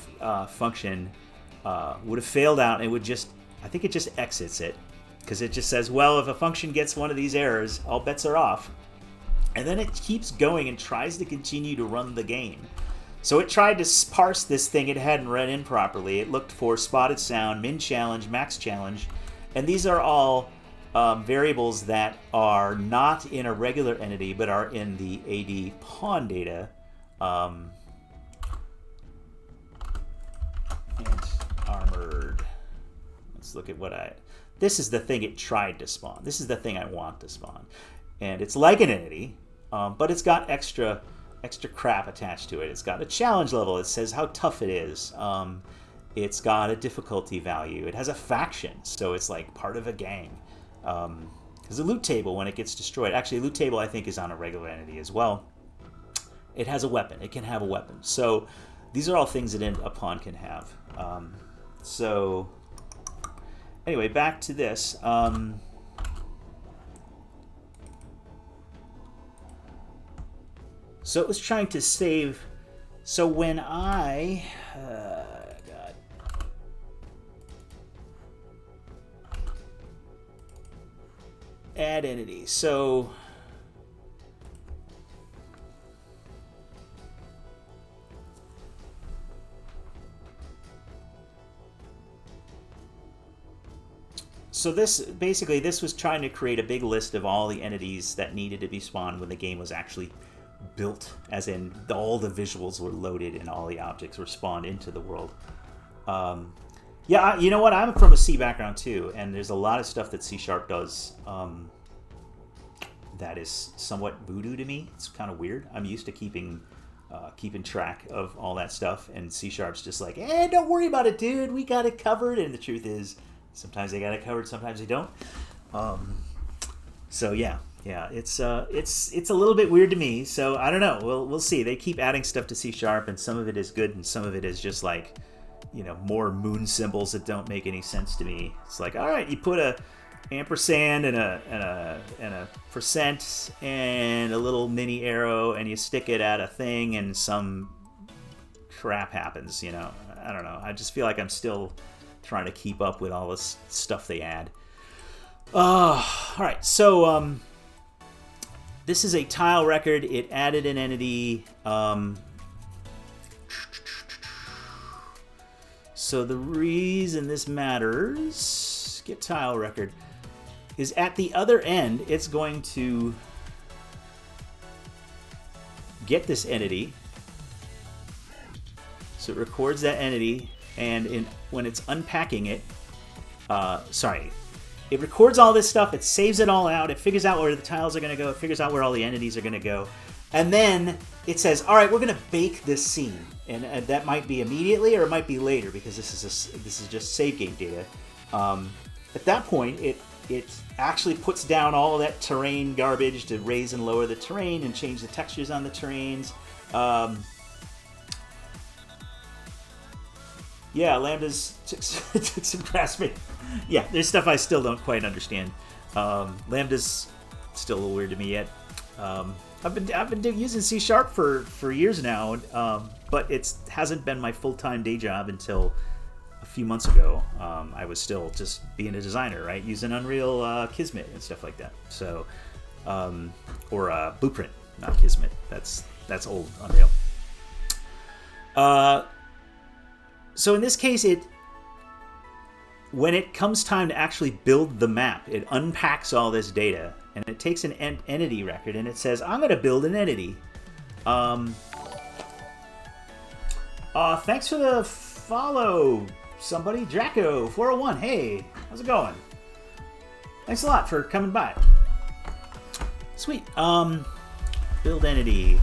function would have failed out, and it would just, I think it just exits it, because it just says, well, if a function gets one of these errors, all bets are off. And then it keeps going and tries to continue to run the game. So it tried to parse this thing it hadn't read in properly. It looked for spotted sound, min challenge, max challenge, and these are all variables that are not in a regular entity but are in the AD pawn data. And armored. Let's look at what this is the thing it tried to spawn. This is the thing I want to spawn. And it's like an entity, but it's got extra crap attached to it. It's got a challenge level. It says how tough it is. It's got a difficulty value. It has a faction, so it's like part of a gang. There's a loot table when it gets destroyed. Actually, a loot table I think is on a regular entity as well. It has a weapon. It can have a weapon. So these are all things that a pawn can have. So anyway, back to this. So it was trying to save. So when I add entity. So this basically this was trying to create a big list of all the entities that needed to be spawned when the game was actually built, as in all the visuals were loaded and all the objects were spawned into the world. Yeah, you know what? I'm from a C background too, and there's a lot of stuff that C# does that is somewhat voodoo to me. It's kind of weird. I'm used to keeping track of all that stuff, and C#'s just like, don't worry about it, dude. We got it covered. And the truth is, sometimes they got it covered, sometimes they don't. So yeah, it's a little bit weird to me. So I don't know. We'll see. They keep adding stuff to C#, and some of it is good, and some of it is just like, more moon symbols that don't make any sense to me. It's like, all right, you put a ampersand and a percent and a little mini arrow, and you stick it at a thing, and some crap happens. I don't know. I just feel like I'm still trying to keep up with all this stuff they add. All right, so this is a tile record. It added an entity. So the reason this matters, get tile record, is at the other end, it's going to get this entity. So it records that entity, and when it's unpacking it, it records all this stuff, it saves it all out, it figures out where the tiles are going to go, it figures out where all the entities are going to go, and then it says, all right, we're going to bake this scene. And that might be immediately or it might be later, because this is just save game data. At that point, it actually puts down all of that terrain garbage to raise and lower the terrain and change the textures on the terrains. Yeah, Lambdas took some grasping. Yeah, there's stuff I still don't quite understand. Lambda's still a little weird to me yet. I've been using C# for years now, but it hasn't been my full-time day job until a few months ago. I was still just being a designer, right? Using Unreal Kismet and stuff like that. So, or Blueprint, not Kismet. That's old Unreal. So in this case, when it comes time to actually build the map, it unpacks all this data, and it takes an entity record, and it says, I'm going to build an entity. Thanks for the follow, somebody. Draco401, hey, how's it going? Thanks a lot for coming by. Sweet. Build entity.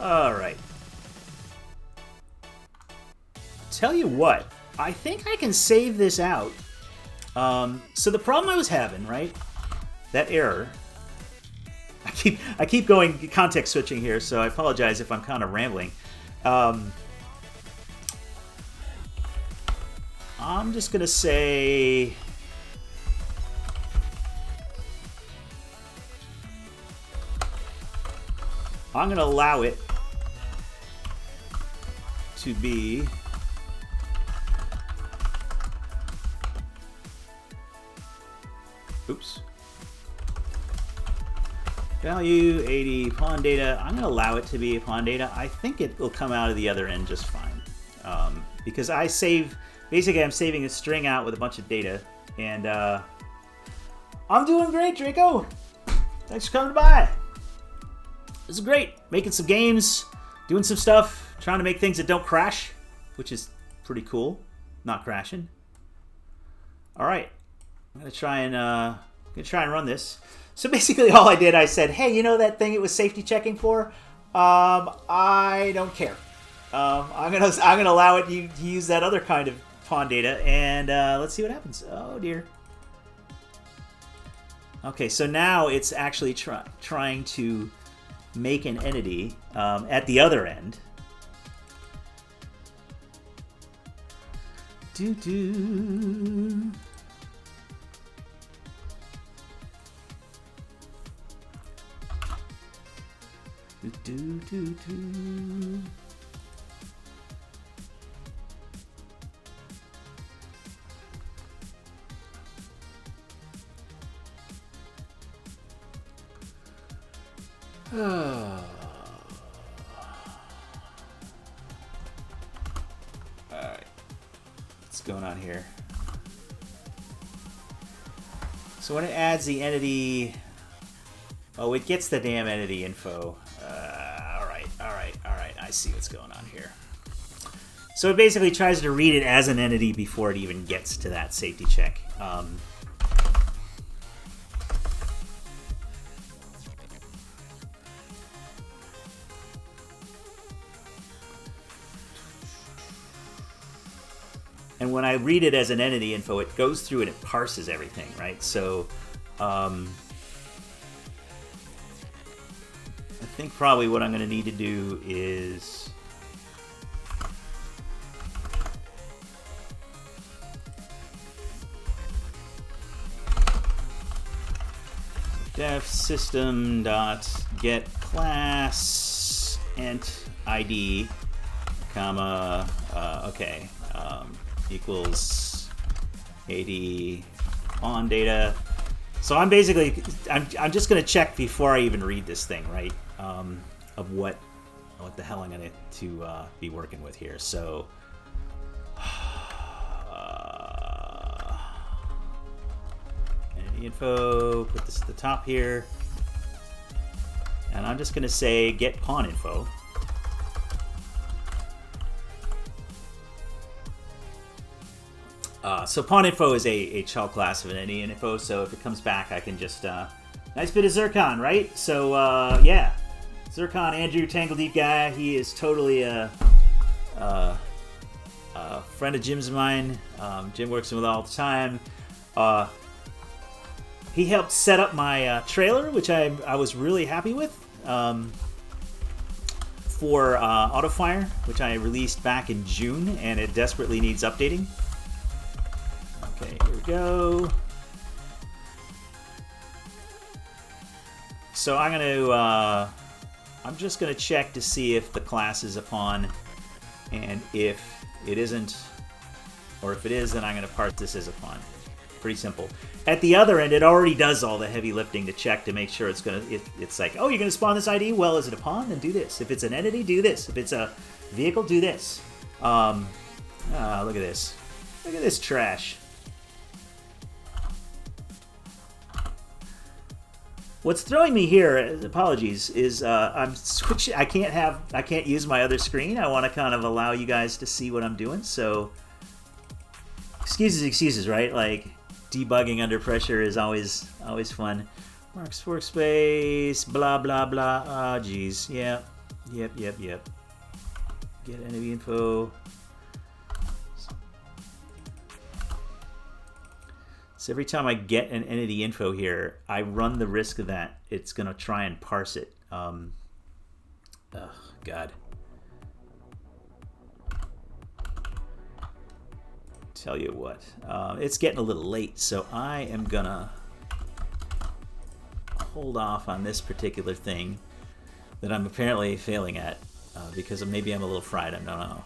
All right. Tell you what, I think I can save this out. So the problem I was having, right? That error. I keep going context switching here, so I apologize if I'm kind of rambling. I'm just gonna say I'm gonna allow it to be Value 80 pawn data. I'm going to allow it to be a pawn data. I think it will come out of the other end just fine. Because I save, basically I'm saving a string out with a bunch of data. And I'm doing great, Draco. Thanks for coming by. This is great. Making some games, doing some stuff, trying to make things that don't crash, which is pretty cool. Not crashing. All right. I'm going to try and run this. So basically all I did, I said, hey, you know that thing it was safety checking for? I don't care. I'm gonna allow it to use that other kind of pawn data, and let's see what happens. Oh dear. Okay, so now it's actually trying to make an entity at the other end. Do-do. Do-do-do-do. Alright. What's going on here? So when it adds the entity... Oh, it gets the damn entity info. Alright. I see what's going on here. So it basically tries to read it as an entity before it even gets to that safety check. And when I read it as an entity info, it goes through and it parses everything, right? So I think probably what I'm going to need to do is def system dot get class ent id comma okay equals 80 pawn data. So I'm basically I'm just going to check before I even read this thing, right? Of what the hell I'm going to be working with here. So entity info, put this at the top here, and I'm just going to say get pawn info. So pawn info is a child class of an entity info, so if it comes back, I can just nice bit of Zircon, right? So yeah, Zircon, Andrew, Tangle Deep guy. He is totally a friend of Jim's of mine. Jim works with all the time. He helped set up my trailer, which I was really happy with, for Autofire, which I released back in June, and it desperately needs updating. Okay, here we go. So I'm just gonna check to see if the class is a pawn, and if it isn't, or if it is, then I'm gonna parse this as a pawn. Pretty simple. At the other end, it already does all the heavy lifting to check to make sure it's like, oh, you're gonna spawn this ID? Well, is it a pawn? Then do this. If it's an entity, do this. If it's a vehicle, do this. Look at this. Look at this trash. What's throwing me here, apologies, is I'm switching. I can't use my other screen. I want to kind of allow you guys to see what I'm doing. So excuses, right? Like debugging under pressure is always fun. Marks workspace, blah blah blah. Ah, geez, yeah, yep. Get entity info. So every time I get an entity info here, I run the risk of that it's going to try and parse it. Oh, God. Tell you what, it's getting a little late, so I am going to hold off on this particular thing that I'm apparently failing at because maybe I'm a little fried. I don't know.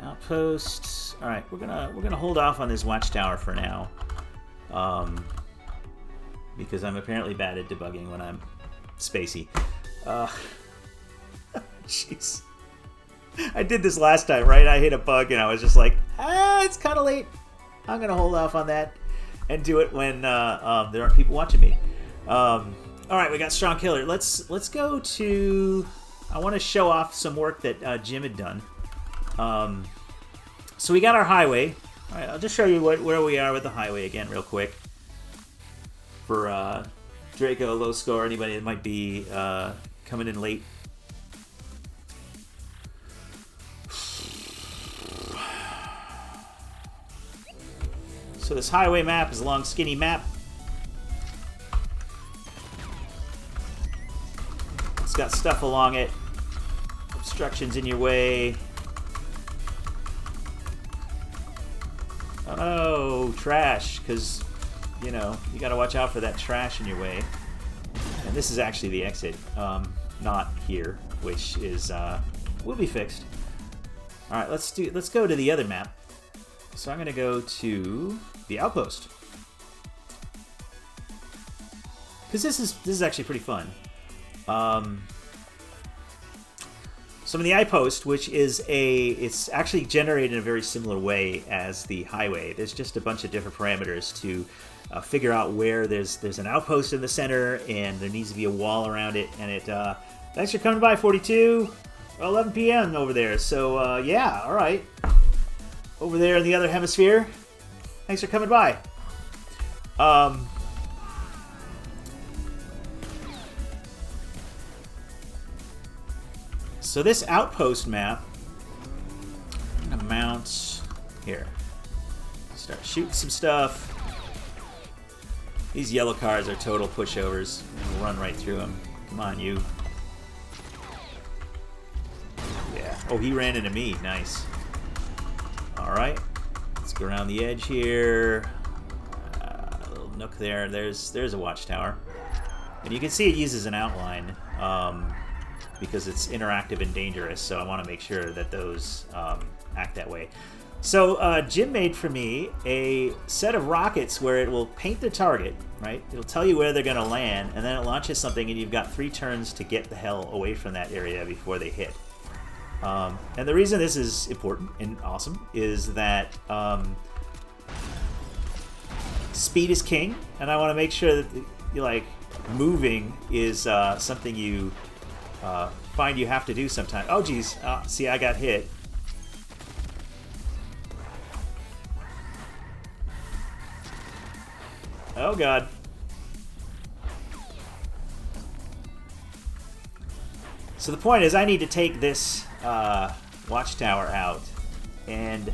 Outposts. All right, we're gonna hold off on this watchtower for now. because I'm apparently bad at debugging when I'm spacey. Jeez. I did this last time, right? I hit a bug and I was just like, it's kind of late. I'm going to hold off on that and do it when there aren't people watching me. All right, we got Strong Killer. Let's go to... I want to show off some work that Jim had done. So we got our highway. All right, I'll just show you where we are with the highway again real quick. For Draco, low score, anybody that might be coming in late. So this highway map is a long, skinny map. It's got stuff along it. Obstructions in your way. Oh no, trash, because, you know, you gotta watch out for that trash in your way. And this is actually the exit, not here, which is, will be fixed. Alright, let's go to the other map. So I'm gonna go to the outpost. Because this is actually pretty fun. So in the outpost, which is it's actually generated in a very similar way as the highway. There's just a bunch of different parameters to figure out where there's an outpost in the center, and there needs to be a wall around it. And it thanks for coming by, 42, 11 p.m. over there. So yeah, all right, over there in the other hemisphere. Thanks for coming by. So this outpost map, I'm gonna mount here. Start shooting some stuff. These yellow cars are total pushovers. We'll run right through them. Come on, you. Yeah. Oh, he ran into me. Nice. All right. Let's go around the edge here. A little nook there. There's a watchtower, and you can see it uses an outline. Because it's interactive and dangerous, so I want to make sure that those act that way. So Jim made for me a set of rockets where it will paint the target, right? It'll tell you where they're going to land, and then it launches something, and you've got 3 turns to get the hell away from that area before they hit. And the reason this is important and awesome is that speed is king, and I want to make sure that moving is something you find you have to do sometime. Oh, geez. See, I got hit. Oh, God. So the point is, I need to take this watchtower out, and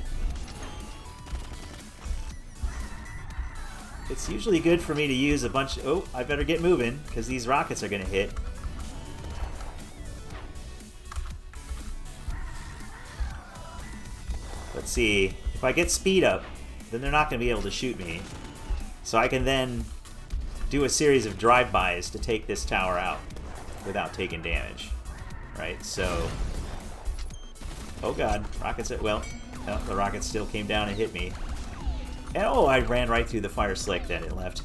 it's usually good for me to use a bunch... Oh, I better get moving, because these rockets are going to hit. Let's see, if I get speed up, then they're not going to be able to shoot me. So I can then do a series of drive-bys to take this tower out without taking damage. Right, so... Oh god, rockets are... Well, no, the rockets still came down and hit me. And oh, I ran right through the fire slick that it left.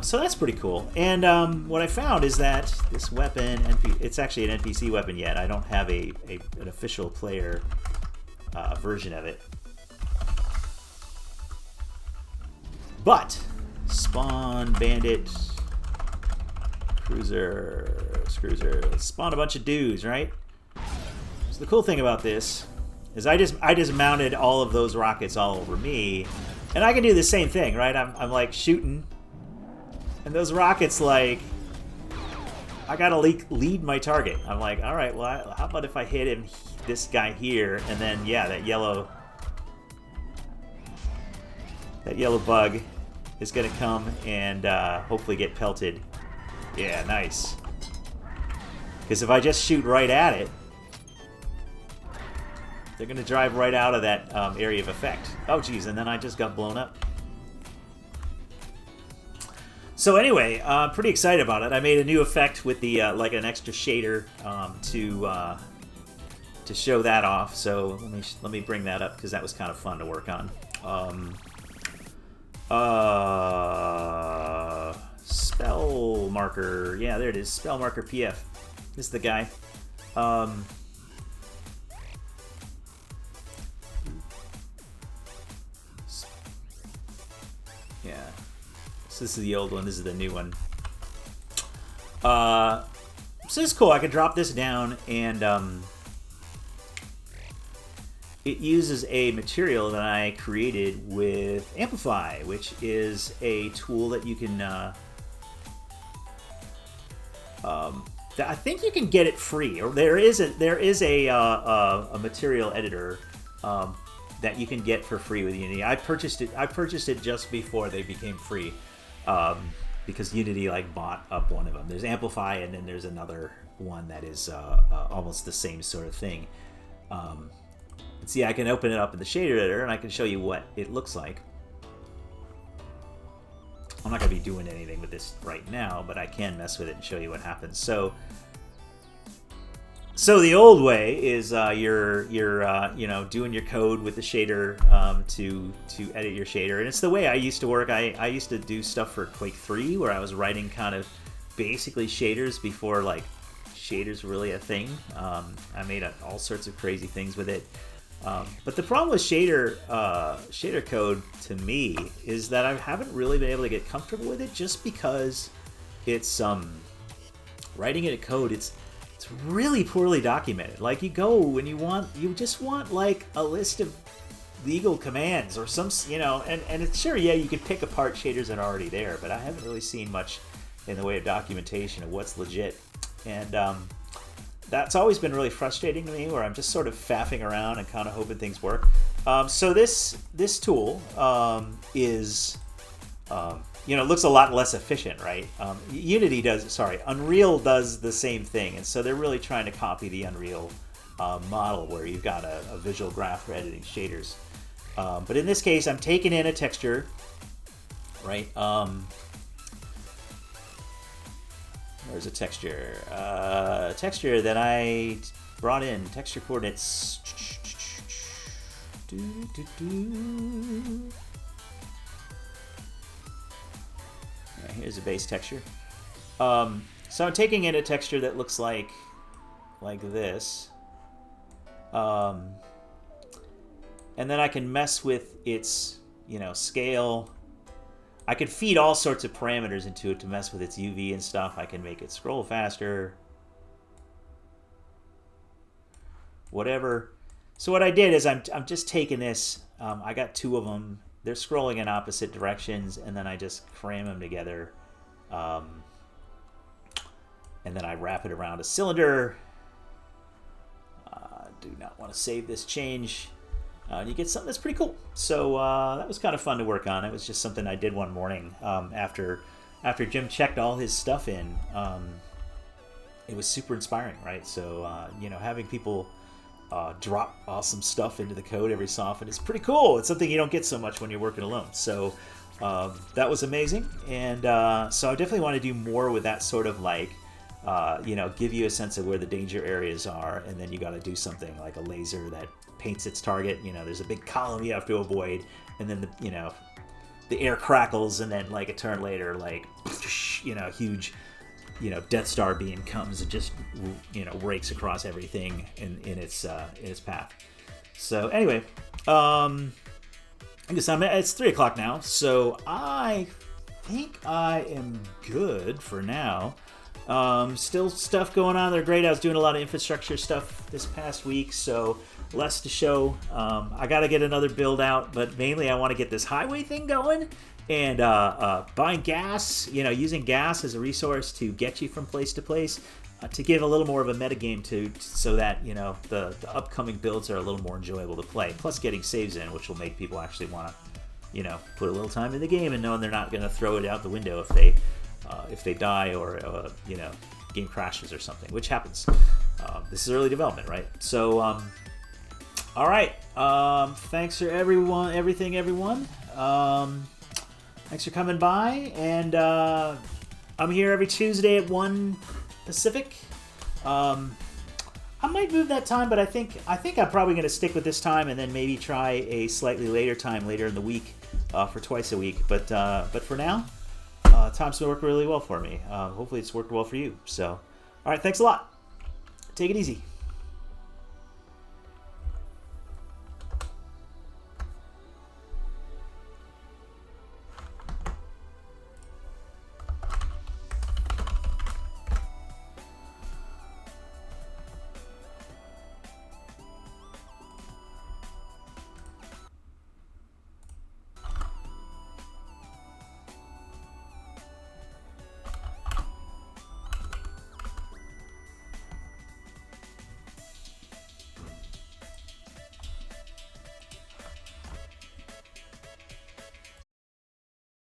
So that's pretty cool. And what I found is that this weapon, it's actually an NPC weapon yet. I don't have an official player version of it. But spawn bandit cruiser, let's spawn a bunch of dudes, right? So the cool thing about this is I just mounted all of those rockets all over me, and I can do the same thing, right? I'm like shooting, and those rockets, like, I gotta lead my target. I'm like, all right, well, how about if I hit him, this guy here, and then yeah, that yellow bug is gonna come and hopefully get pelted. Yeah, nice. Because if I just shoot right at it, they're gonna drive right out of that area of effect. Oh geez, and then I just got blown up. So anyway, I'm pretty excited about it. I made a new effect with the like an extra shader to show that off. So let me bring that up because that was kind of fun to work on. Spell marker. Yeah, there it is. Spell marker PF. This is the guy. Yeah. So this is the old one. This is the new one. So this is cool. I can drop this down, and it uses a material that I created with Amplify, which is a tool that you can. I think you can get it free, or there is a material editor that you can get for free with Unity. I purchased it just before they became free, because Unity like bought up one of them. There's Amplify, and then there's another one that is almost the same sort of thing. See, I can open it up in the shader editor, and I can show you what it looks like. I'm not going to be doing anything with this right now, but I can mess with it and show you what happens. So the old way is you're doing your code with the shader to edit your shader, and it's the way I used to work. I used to do stuff for Quake 3 where I was writing kind of basically shaders before like shaders were really a thing. I made all sorts of crazy things with it. But the problem with shader code to me is that I haven't really been able to get comfortable with it, just because it's writing it in code. It's really poorly documented. Like you go and you just want like a list of legal commands or some, and it's sure, yeah, you can pick apart shaders that are already there, but I haven't really seen much in the way of documentation of what's legit. And that's always been really frustrating to me, where I'm just sort of faffing around and kind of hoping things work. So this tool is, looks a lot less efficient, right? Unreal does the same thing, and so they're really trying to copy the Unreal model, where you've got a visual graph for editing shaders. But in this case, I'm taking in a texture, right? Where's a texture? Texture that I brought in. Texture coordinates. Yeah, here's a base texture. So I'm taking in a texture that looks like this. And then I can mess with its, scale. I can feed all sorts of parameters into it to mess with its UV and stuff. I can make it scroll faster, whatever. So what I did is I'm just taking this. I got two of them. They're scrolling in opposite directions, and then I just cram them together. And then I wrap it around a cylinder. Do not want to save this change. And you get something that's pretty cool. So that was kind of fun to work on. It was just something I did one morning after Jim checked all his stuff in. It was super inspiring, right? So having people drop awesome stuff into the code every so often is pretty cool. It's something you don't get so much when you're working alone. So that was amazing, and so I definitely want to do more with that sort of like. Give you a sense of where the danger areas are, and then you got to do something like a laser that paints its target. There's a big column you have to avoid, and then the air crackles, and then like a turn later, like huge, Death Star beam comes and just rakes across everything in its path. So anyway, I guess it's 3 o'clock now, so I think I am good for now. Still stuff going on. They're great. I was doing a lot of infrastructure stuff this past week, so less to show. I got to get another build out, but mainly I want to get this highway thing going, and buying gas, using gas as a resource to get you from place to place, to give a little more of a metagame so that the upcoming builds are a little more enjoyable to play, plus getting saves in, which will make people actually want to put a little time in the game and knowing they're not going to throw it out the window if they die or game crashes or something, which happens. This is early development, right? So all right, thanks for everything everyone. Thanks for coming by, and I'm here every Tuesday at 1 Pacific. I might move that time, but I think I'm probably going to stick with this time, and then maybe try a slightly later time later in the week for twice a week. But for now, times to work really well for me. Hopefully it's worked well for you. So, all right, thanks a lot. Take it easy.